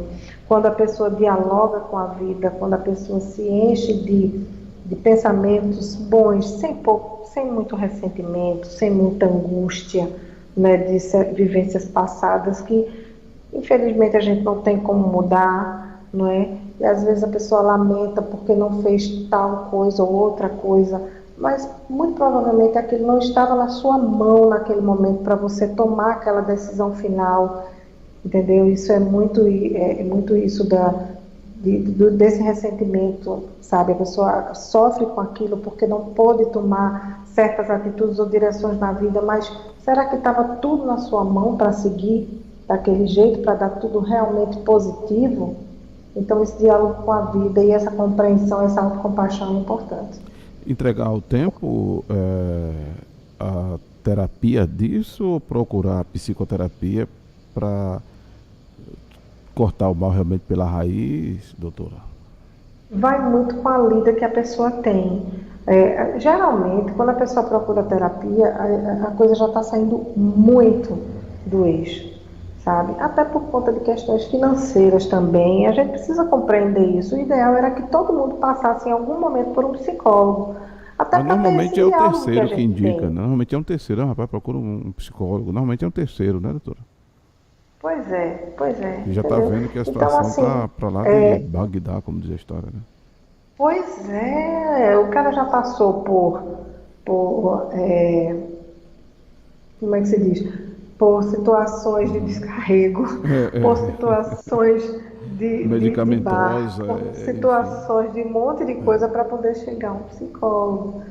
Quando a pessoa dialoga com a vida, quando a pessoa se enche de pensamentos bons, sem muito ressentimento, sem muita angústia, né, de vivências passadas que, infelizmente, a gente não tem como mudar, não é? E às vezes a pessoa lamenta porque não fez tal coisa ou outra coisa, mas muito provavelmente aquilo não estava na sua mão naquele momento para você tomar aquela decisão final. entendeu? Isso é muito isso desse ressentimento, sabe? A pessoa sofre com aquilo porque não pôde tomar certas atitudes ou direções na vida, mas será que estava tudo na sua mão para seguir daquele jeito, para dar tudo realmente positivo? Então esse diálogo com a vida e essa compreensão, essa autocompaixão é importante. Entregar ao tempo a terapia disso ou procurar a psicoterapia para cortar o mal realmente pela raiz, doutora? Vai muito com a lida que a pessoa tem. Geralmente, quando a pessoa procura terapia, a coisa já está saindo muito do eixo, sabe? Até por conta de questões financeiras também. A gente precisa compreender isso. O ideal era que todo mundo passasse em algum momento por um psicólogo. Até Mas para ter esse normalmente é o diálogo que a terceiro que gente indica, tem. né? Normalmente é um terceiro. Ah, rapaz, procura um psicólogo. Normalmente é um terceiro, né, doutora? Pois é, E já está entendeu? vendo que a Então, situação assim, tá para lá de é, Bagdá, como diz a história, né? pois é, o cara já passou por como é que se diz? Por situações de descarrego, por situações de bar, Medicamentosa, por enfim. situações de um monte de coisa para poder chegar a um psicólogo.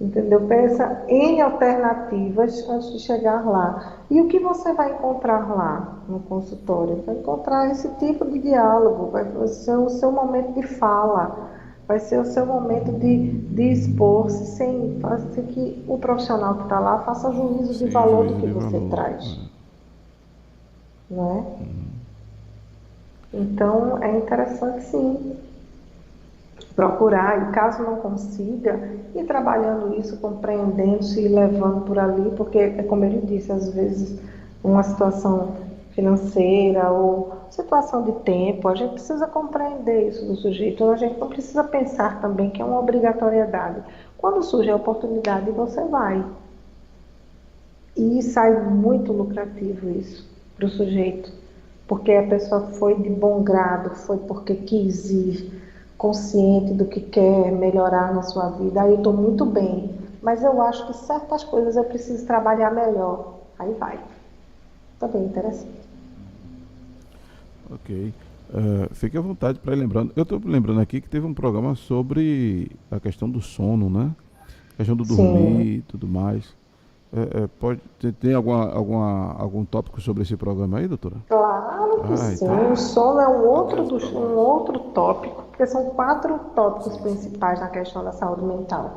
Entendeu? Pensa em alternativas antes de chegar lá. E o que você vai encontrar lá no consultório? Vai encontrar esse tipo de diálogo, vai ser o seu momento de fala, vai ser o seu momento de expor-se sem fazer que o profissional que está lá faça juízo de Sem valor do juízo que de você valor. traz. Não é? Então é interessante sim procurar, e caso não consiga, ir trabalhando isso, compreendendo-se e levando por ali, porque, é como ele disse, às vezes uma situação financeira ou situação de tempo, a gente precisa compreender isso do sujeito, a gente não precisa pensar também que é uma obrigatoriedade. Quando surge a oportunidade, você vai. E sai muito lucrativo isso para o sujeito, porque a pessoa foi de bom grado, foi porque quis ir, consciente do que quer melhorar na sua vida. Aí eu estou muito bem, mas eu acho que certas coisas eu preciso trabalhar melhor. Aí vai. Está bem interessante. Ok. Fique à vontade para ir lembrando. Eu estou lembrando aqui que teve um programa sobre a questão do sono, né? A questão do Sim, dormir e tudo mais. Tem algum tópico sobre esse programa aí, doutora? claro que Ah, sim. então O sono é adiante para um nós. outro tópico, porque são 4 tópicos Sim, sim. principais na questão da saúde mental.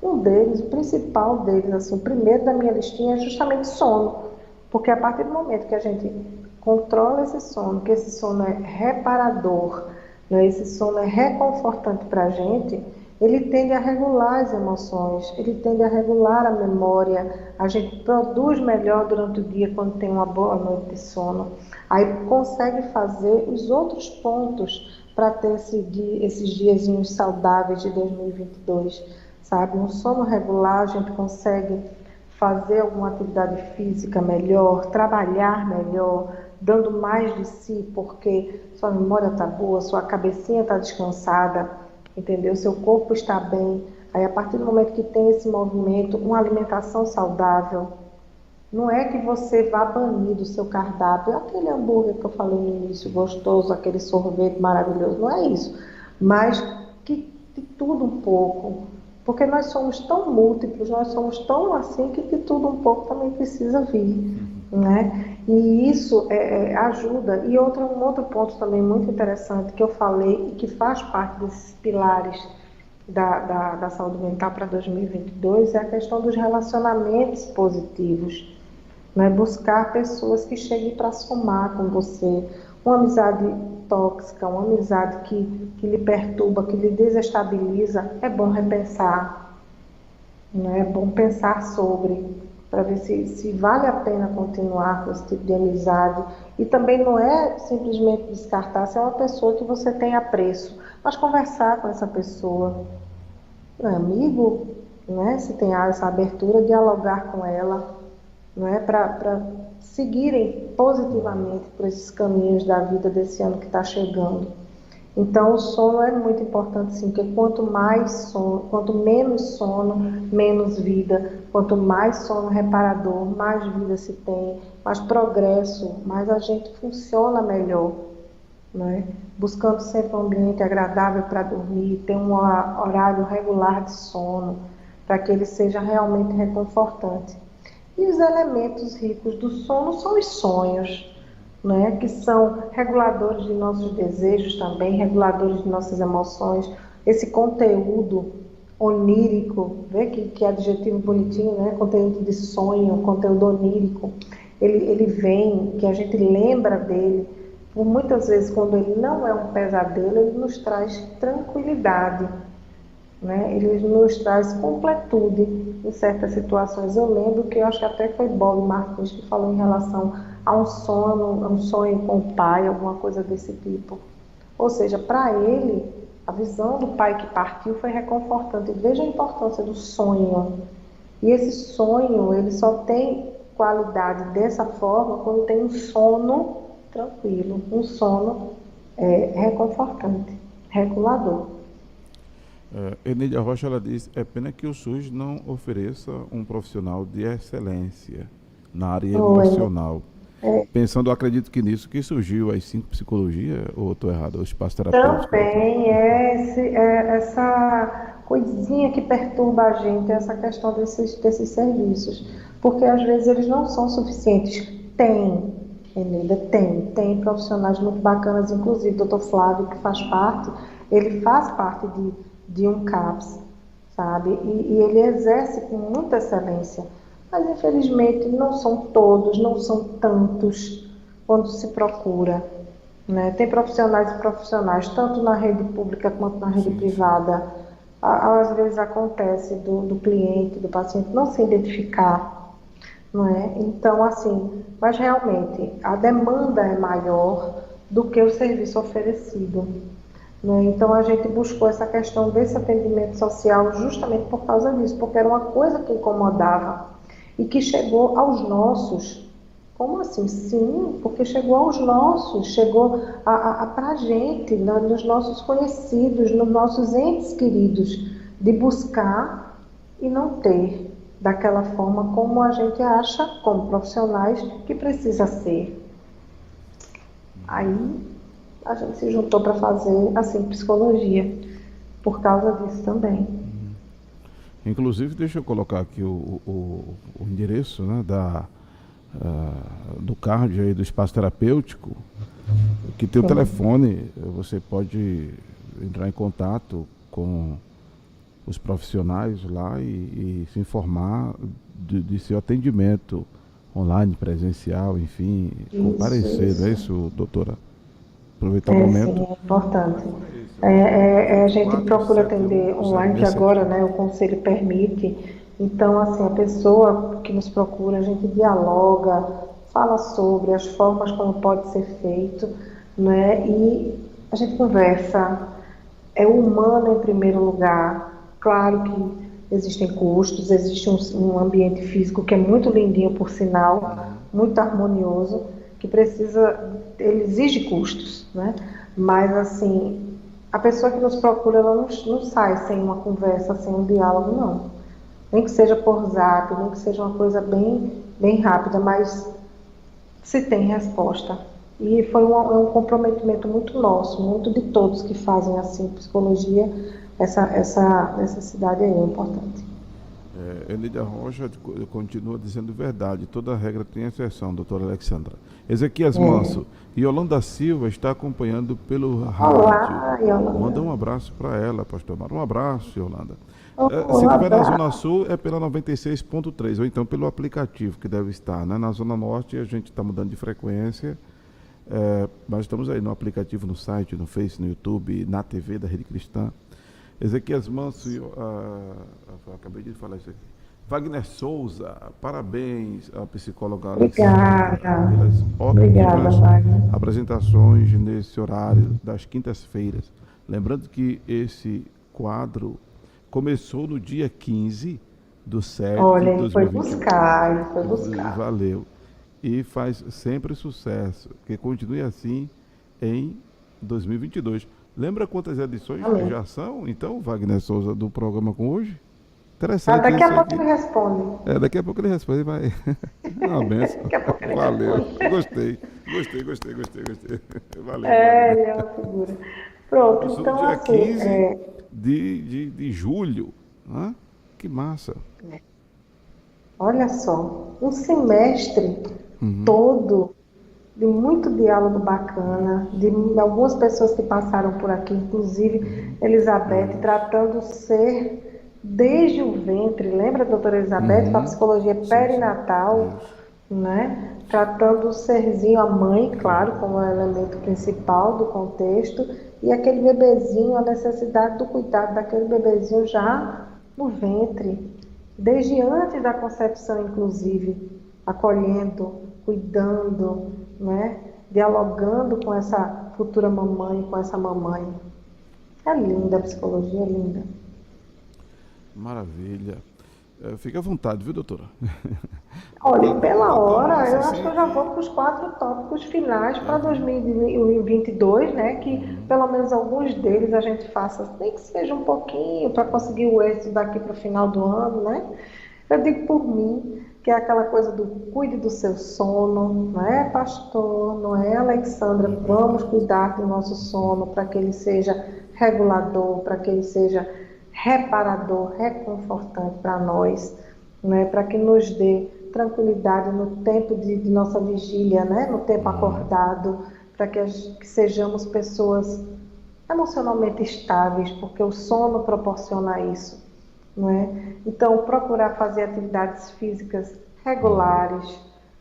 Um deles, o principal deles, assim, o primeiro da minha listinha é justamente sono, porque a partir do momento que a gente controla esse sono, que esse sono é reparador, né, esse sono é reconfortante para a gente, ele tende a regular as emoções, ele tende a regular a memória, a gente produz melhor durante o dia quando tem uma boa noite de sono, aí consegue fazer os outros pontos para ter esses diazinhos saudáveis de 2022, sabe? Um sono regular, a gente consegue fazer alguma atividade física melhor, trabalhar melhor, dando mais de si, porque sua memória está boa, sua cabecinha está descansada, entendeu? Seu corpo está bem. Aí, a partir do momento que tem esse movimento, uma alimentação saudável, não é que você vá banir do seu cardápio aquele hambúrguer que eu falei no início, gostoso, aquele sorvete maravilhoso, não é isso. Mas que de tudo um pouco, porque nós somos tão múltiplos, nós somos tão assim que de tudo um pouco também precisa vir, né? E isso ajuda. E um outro ponto também muito interessante que eu falei e que faz parte desses pilares da saúde mental para 2022 é a questão dos relacionamentos positivos, né? Buscar pessoas que cheguem para somar com você. Uma amizade tóxica, uma amizade que lhe perturba, que lhe desestabiliza, é bom repensar, né? É bom pensar sobre, para ver se vale a pena continuar com esse tipo de amizade. E também não é simplesmente descartar se é uma pessoa que você tem apreço, mas conversar com essa pessoa, não é amigo, né? Se tem essa abertura, dialogar com ela, não é? Para seguirem positivamente por esses caminhos da vida desse ano que está chegando. Então, o sono é muito importante, sim, porque quanto mais sono, quanto menos sono, menos vida. Quanto mais sono reparador, mais vida se tem mais progresso, mais a gente funciona melhor, né? Buscando sempre um ambiente agradável para dormir, ter um horário regular de sono, para que ele seja realmente reconfortante. E os elementos ricos do sono são os sonhos, né? Que são reguladores de nossos desejos também, reguladores de nossas emoções. Esse conteúdo onírico, vê que adjetivo bonitinho, né? Conteúdo de sonho, conteúdo onírico, ele vem, que a gente lembra dele, por muitas vezes quando ele não é um pesadelo, ele nos traz tranquilidade, né? Ele nos traz completude em certas situações. Eu lembro que eu acho que até foi Bob Martins que falou em relação a um sonho com o pai, alguma coisa desse tipo. Ou seja, para ele, a visão do pai que partiu foi reconfortante. Veja a importância do sonho. E esse sonho, ele só tem qualidade dessa forma quando tem um sono tranquilo, um sono reconfortante, regulador. Eneida Rocha, ela diz, é pena que o SUS não ofereça um profissional de excelência na área emocional. Pensando, acredito que nisso que surgiu as 5 psicologia, ou estou errado, o espaço terapêutico. Também essa coisinha que perturba a gente, essa questão desses serviços, porque às vezes eles não são suficientes. Tem, Eneida, tem profissionais muito bacanas, inclusive o Dr. Flávio, que faz parte, ele faz parte de um CAPS, sabe? E ele exerce com muita excelência. Mas, infelizmente, não são todos, não são tantos quando se procura, né? Tem profissionais e profissionais, tanto na rede pública quanto na rede privada. Às vezes acontece do cliente, do paciente não se identificar, não é? Então, assim, mas realmente a demanda é maior do que o serviço oferecido, né? Então a gente buscou essa questão desse atendimento social justamente por causa disso, porque era uma coisa que incomodava e que chegou aos nossos. Como assim? Sim, porque chegou aos nossos, chegou para a gente, nos nossos conhecidos, nos nossos entes queridos, de buscar e não ter daquela forma como a gente acha, como profissionais, que precisa ser. Aí a gente se juntou para fazer, assim, psicologia, por causa disso também. Inclusive, deixa eu colocar aqui o endereço, né, do CARD aí, do espaço terapêutico, que tem o telefone, você pode entrar em contato com os profissionais lá e se informar de seu atendimento online, presencial, enfim, comparecer, não é isso, doutora? Aproveitar o momento. Sim, é importante. A gente procura atender online, que agora, né, o conselho permite. Então, assim, a pessoa que nos procura, a gente dialoga, fala sobre as formas como pode ser feito, né, e a gente conversa. É o humano em primeiro lugar. Claro que existem custos, existe um ambiente físico que é muito lindinho, por sinal, muito harmonioso, que ele exige custos, né? Mas, assim, a pessoa que nos procura, ela não sai sem uma conversa, sem um diálogo, não. Nem que seja por zap, nem que seja uma coisa bem rápida, mas se tem resposta. E foi um comprometimento muito nosso, muito de todos que fazem, assim, psicologia, essa necessidade aí é importante. Eneida Rocha continua dizendo verdade, toda regra tem exceção, doutora Alexandra. Ezequias Manso, Yolanda Silva está acompanhando pelo rádio. Olá, Yolanda. Manda um abraço para ela, pastor Mário. Um abraço, Yolanda. Se estiver na Zona Sul, é pela 96.3, ou então pelo aplicativo que deve estar, né? Na Zona Norte a gente está mudando de frequência, mas estamos aí no aplicativo, no site, no Face, no YouTube, na TV da Rede Cristã. Ezequias Manso, acabei de falar isso aqui. Wagner Souza, parabéns à psicóloga Alexandra pelas ótimas apresentações nesse horário das quintas-feiras. Lembrando que esse quadro começou no dia 15 de 7 de 2021. Olha, ele foi buscar. Valeu. E faz sempre sucesso. Que continue assim em 2022. Lembra quantas edições já são, então, Wagner Souza, do programa com hoje? Interessante Daqui a isso pouco aqui. ele responde. Daqui a pouco ele responde, vai. É uma benção. Daqui a pouco ele Valeu. responde. Gostei. Valeu, É, Wagner. ele é uma figura. Pronto, Eu sou do então dia assim, 15 de julho. Né? Que massa. olha só, um semestre todo de muito diálogo bacana, de algumas pessoas que passaram por aqui, inclusive Elizabeth, tratando o ser desde o ventre. Lembra, doutora Elizabeth, com a psicologia Sim, sim. perinatal, Isso. né? Tratando o serzinho, a mãe, claro, como elemento principal do contexto, e aquele bebezinho, a necessidade do cuidado daquele bebezinho já no ventre, desde antes da concepção, inclusive, acolhendo, cuidando, né? Dialogando com essa futura mamãe, com essa mamãe. É linda a psicologia, é linda. Maravilha. Fique à vontade, viu, doutora? Olha, pela Tá hora, massa eu acho que assim eu já que. vou para os 4 tópicos finais para 2022, né? Que pelo menos alguns deles a gente faça, nem que seja um pouquinho, para conseguir o êxito daqui para o final do ano, né? Eu digo por mim, que é aquela coisa do cuide do seu sono, não é, pastor? Não é, Alexandra? É Vamos verdade. cuidar do nosso sono para que ele seja regulador, para que ele seja reparador, reconfortante para nós, né? Para que nos dê tranquilidade no tempo de nossa vigília, né? No tempo acordado, para que sejamos pessoas emocionalmente estáveis, porque o sono proporciona isso, não é? Então, procurar fazer atividades físicas regulares,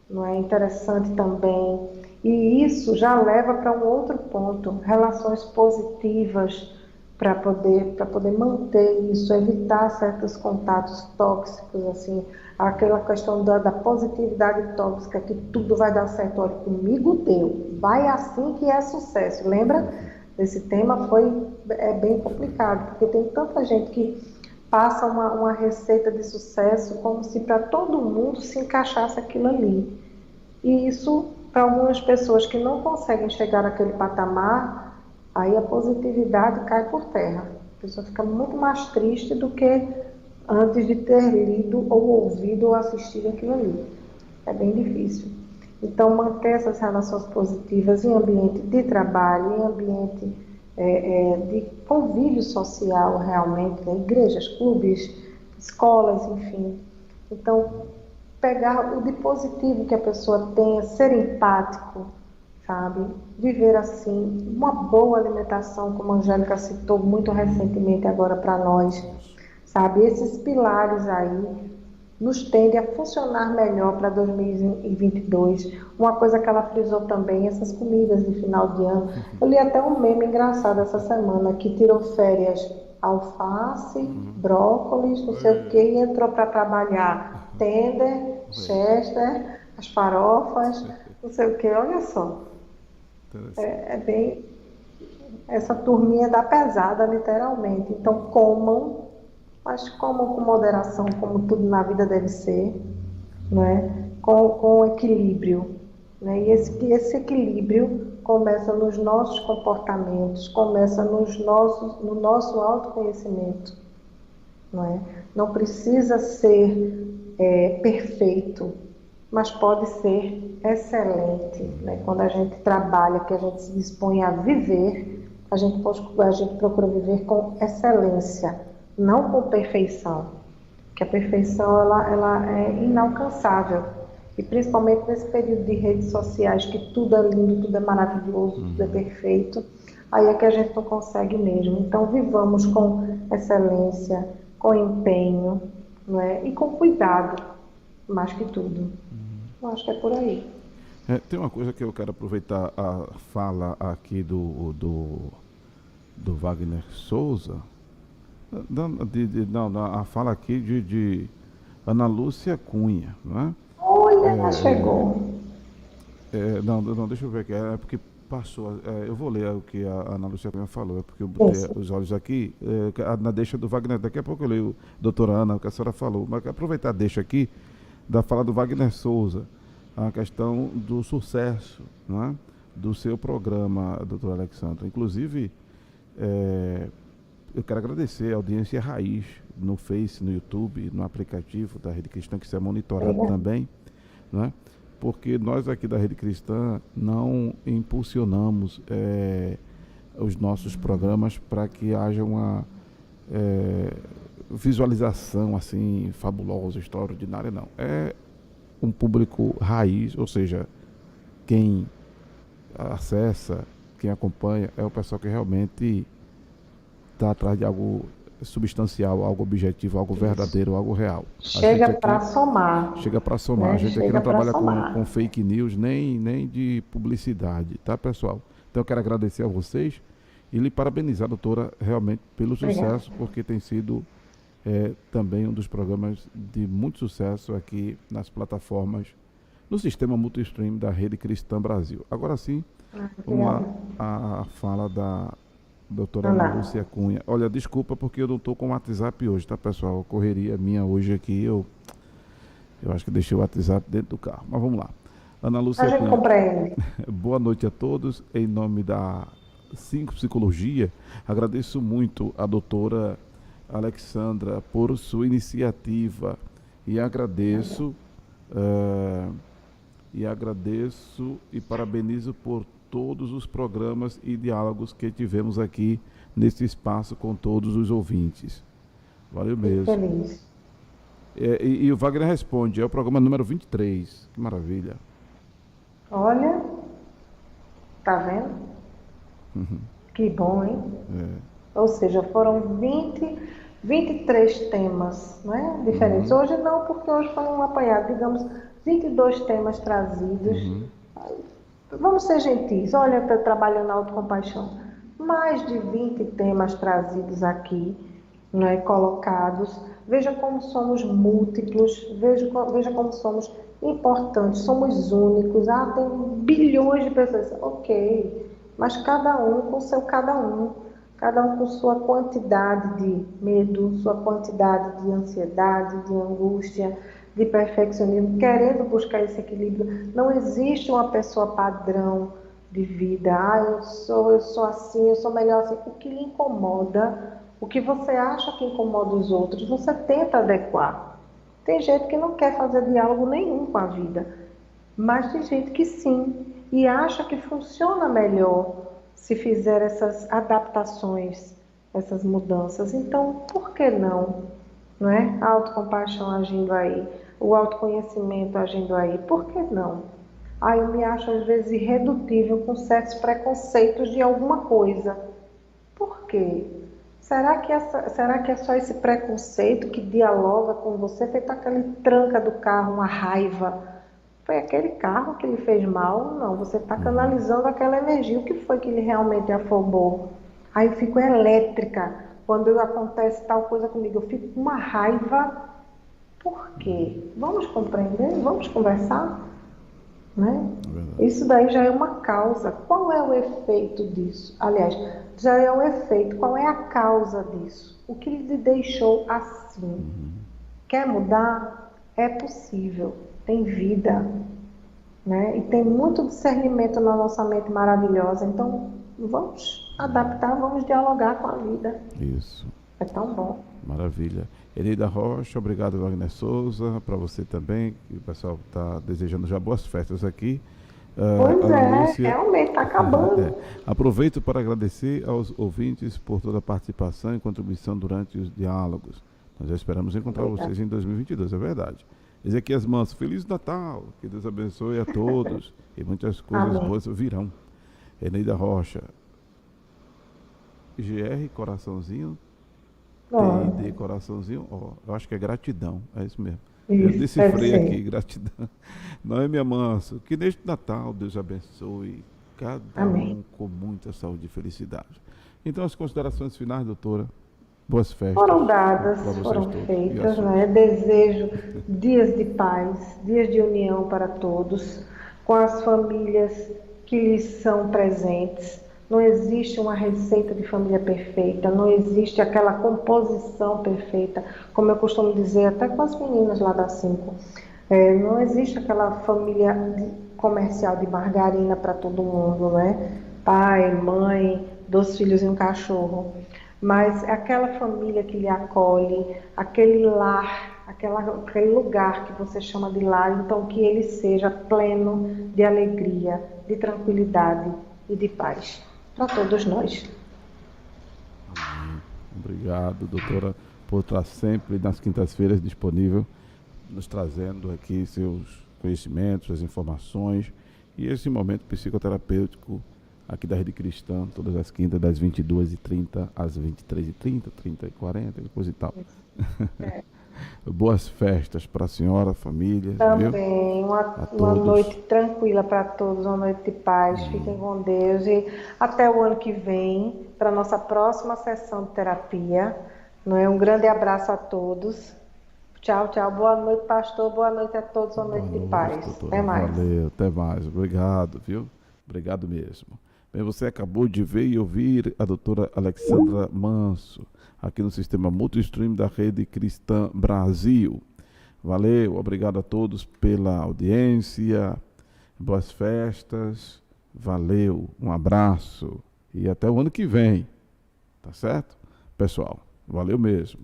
não é interessante também. E isso já leva para um outro ponto, relações positivas para poder manter isso, evitar certos contatos tóxicos, assim, aquela questão da positividade tóxica, que tudo vai dar certo. Olha, comigo deu, vai assim que é sucesso. Lembra? Esse tema é bem complicado, porque tem tanta gente que passa uma receita de sucesso como se para todo mundo se encaixasse aquilo ali. E isso, para algumas pessoas que não conseguem chegar naquele patamar, aí a positividade cai por terra. A pessoa fica muito mais triste do que antes de ter lido ou ouvido ou assistido aquilo ali. É bem difícil. Então, manter essas relações positivas em ambiente de trabalho, em ambiente de convívio social realmente, né? Igrejas, clubes, escolas, enfim. Então, pegar o de positivo que a pessoa tenha, ser empático, sabe? Viver assim, uma boa alimentação, como a Angélica citou muito recentemente agora para nós, sabe? Esses pilares aí nos tende a funcionar melhor para 2022. Uma coisa que ela frisou também, essas comidas de final de ano. Eu li até um meme engraçado essa semana, que tirou férias alface, brócolis, não sei o que, e entrou para trabalhar tender, chester, as farofas, não sei o que, olha só. É bem... Essa turminha da pesada, literalmente. Então, comam, mas comam com moderação, como tudo na vida deve ser, né? Com equilíbrio. Né? E esse equilíbrio começa nos nossos comportamentos, começa no nosso autoconhecimento. Não é? Não precisa ser perfeito, mas pode ser excelente. Né? Quando a gente trabalha, que a gente se dispõe a viver, a gente procura viver com excelência, não com perfeição, que a perfeição ela é inalcançável, e principalmente nesse período de redes sociais, que tudo é lindo, tudo é maravilhoso, tudo é perfeito, aí é que a gente não consegue mesmo. Então vivamos com excelência, com empenho, não é? E com cuidado, mais que tudo. Eu acho que é por aí. Tem uma coisa que eu quero aproveitar a fala aqui do Wagner Souza. A fala aqui de Ana Lúcia Cunha, não é? Olha, ela chegou. Não, deixa eu ver aqui. É porque passou. Eu vou ler o que a Ana Lúcia Cunha falou, é porque eu botei os olhos aqui. Na deixa do Wagner, daqui a pouco eu leio, doutora Ana, o que a senhora falou. Mas aproveitar a deixa aqui da fala do Wagner Souza, a questão do sucesso, não é? Do seu programa, doutora Alexandra. Inclusive, eu quero agradecer a audiência raiz, no Face, no YouTube, no aplicativo da Rede Cristã, que isso é monitorado também, né? Porque nós aqui da Rede Cristã não impulsionamos os nossos programas para que haja uma visualização assim fabulosa, extraordinária, não. É um público raiz, ou seja, quem acessa, quem acompanha, é o pessoal que realmente está atrás de algo substancial, algo objetivo, algo verdadeiro, algo real. Chega para somar. Chega para somar. Né? A gente aqui não trabalha com fake news, nem de publicidade, tá, pessoal? Então eu quero agradecer a vocês e lhe parabenizar, doutora, realmente pelo sucesso, porque tem sido também um dos programas de muito sucesso aqui nas plataformas, no sistema multistream da Rede Cristã Brasil. Agora sim, a fala da doutora Ana Lúcia Cunha. Olha, desculpa porque eu não estou com o WhatsApp hoje, tá, pessoal? Correria minha hoje aqui, eu acho que deixei o WhatsApp dentro do carro. Mas vamos lá. Ana Lúcia Cunha. Compreende. Boa noite a todos. Em nome da 5 Psicologia, agradeço muito a doutora Alexandra por sua iniciativa e agradeço e parabenizo por todos os programas e diálogos que tivemos aqui nesse espaço com todos os ouvintes. Valeu mesmo. Feliz. E o Wagner responde, é o programa número 23. Que maravilha. Olha, tá vendo? Que bom, hein? Ou seja, foram 23 temas, né, diferentes. Hoje não, porque hoje foi um apanhado, digamos, 22 temas trazidos. Vamos ser gentis, olha, eu trabalho na autocompaixão. Mais de 20 temas trazidos aqui, né, colocados. Veja como somos múltiplos, veja como somos importantes, somos únicos. Tem bilhões de pessoas. Ok, mas cada um com seu cada um com sua quantidade de medo, sua quantidade de ansiedade, de angústia, de perfeccionismo, querendo buscar esse equilíbrio. Não existe uma pessoa padrão de vida. Eu sou assim, eu sou melhor assim. O que lhe incomoda, o que você acha que incomoda os outros, você tenta adequar. Tem gente que não quer fazer diálogo nenhum com a vida, mas tem gente que sim, e acha que funciona melhor se fizer essas adaptações, essas mudanças. Então, por que não? Não é? A autocompaixão agindo aí, o autoconhecimento agindo aí, por que não? Eu me acho às vezes irredutível com certos preconceitos de alguma coisa. Por quê? Será que é só esse preconceito que dialoga com você, feito aquele tranca do carro, uma raiva? Foi aquele carro que lhe fez mal? Não, você está canalizando aquela energia. O que foi que lhe realmente afobou? Aí eu fico elétrica. Quando acontece tal coisa comigo, eu fico com uma raiva. Por quê? Vamos compreender? Vamos conversar? Né? Isso daí já é uma causa. Qual é o efeito disso? Aliás, já é o efeito. Qual é a causa disso? O que lhe deixou assim? Quer mudar? É possível. Tem vida. Né? E tem muito discernimento na nossa mente maravilhosa. Então, vamos adaptar, vamos dialogar com a vida. Isso. É tão bom. Maravilha. Eneida Rocha, obrigado, Wagner Souza, para você também, que o pessoal está desejando já boas festas aqui. Pois Lúcia, realmente está acabando. Aproveito para agradecer aos ouvintes por toda a participação e contribuição durante os diálogos. Nós já esperamos encontrar vocês em 2022, é verdade. Ezequias Manso, Feliz Natal, que Deus abençoe a todos e muitas coisas boas virão. Eneida Rocha, GR, coraçãozinho, TID, coraçãozinho, eu acho que é gratidão, é isso mesmo. Eu decifrei aqui, gratidão. Noêmia Manso, que neste Natal Deus abençoe cada um com muita saúde e felicidade. Então, as considerações finais, doutora, boas festas. Foram dadas, foram feitas, né? Desejo dias de paz, dias de união para todos, com as famílias que lhes são presentes. Não existe uma receita de família perfeita, não existe aquela composição perfeita, como eu costumo dizer até com as meninas lá da 5. Não existe aquela família comercial de margarina para todo mundo, né? Pai, mãe, 2 filhos e um cachorro. mas aquela família que lhe acolhe, aquele lar, aquele lugar que você chama de lar, então que ele seja pleno de alegria, de tranquilidade e de paz para todos nós. Amém. Obrigado, doutora, por estar sempre nas quintas-feiras disponível, nos trazendo aqui seus conhecimentos, as informações e esse momento psicoterapêutico aqui da Rede Cristã, todas as quintas, das 22h30 às 23h30, 30h40, coisa e tal. É. Boas festas para a senhora, família. Também, viu? uma noite tranquila para todos, uma noite de paz. Fiquem com Deus e até o ano que vem, para a nossa próxima sessão de terapia. Não é? Um grande abraço a todos. Tchau, tchau. Boa noite, pastor. Boa noite a todos, uma noite de paz. Doutora. Até mais. Valeu, até mais. Obrigado, viu? Obrigado mesmo. Bem, você acabou de ver e ouvir a doutora Alexandra Manso, aqui no Sistema Multistream da Rede Cristã Brasil. Valeu, obrigado a todos pela audiência, boas festas, valeu, um abraço e até o ano que vem, tá certo? Pessoal, valeu mesmo.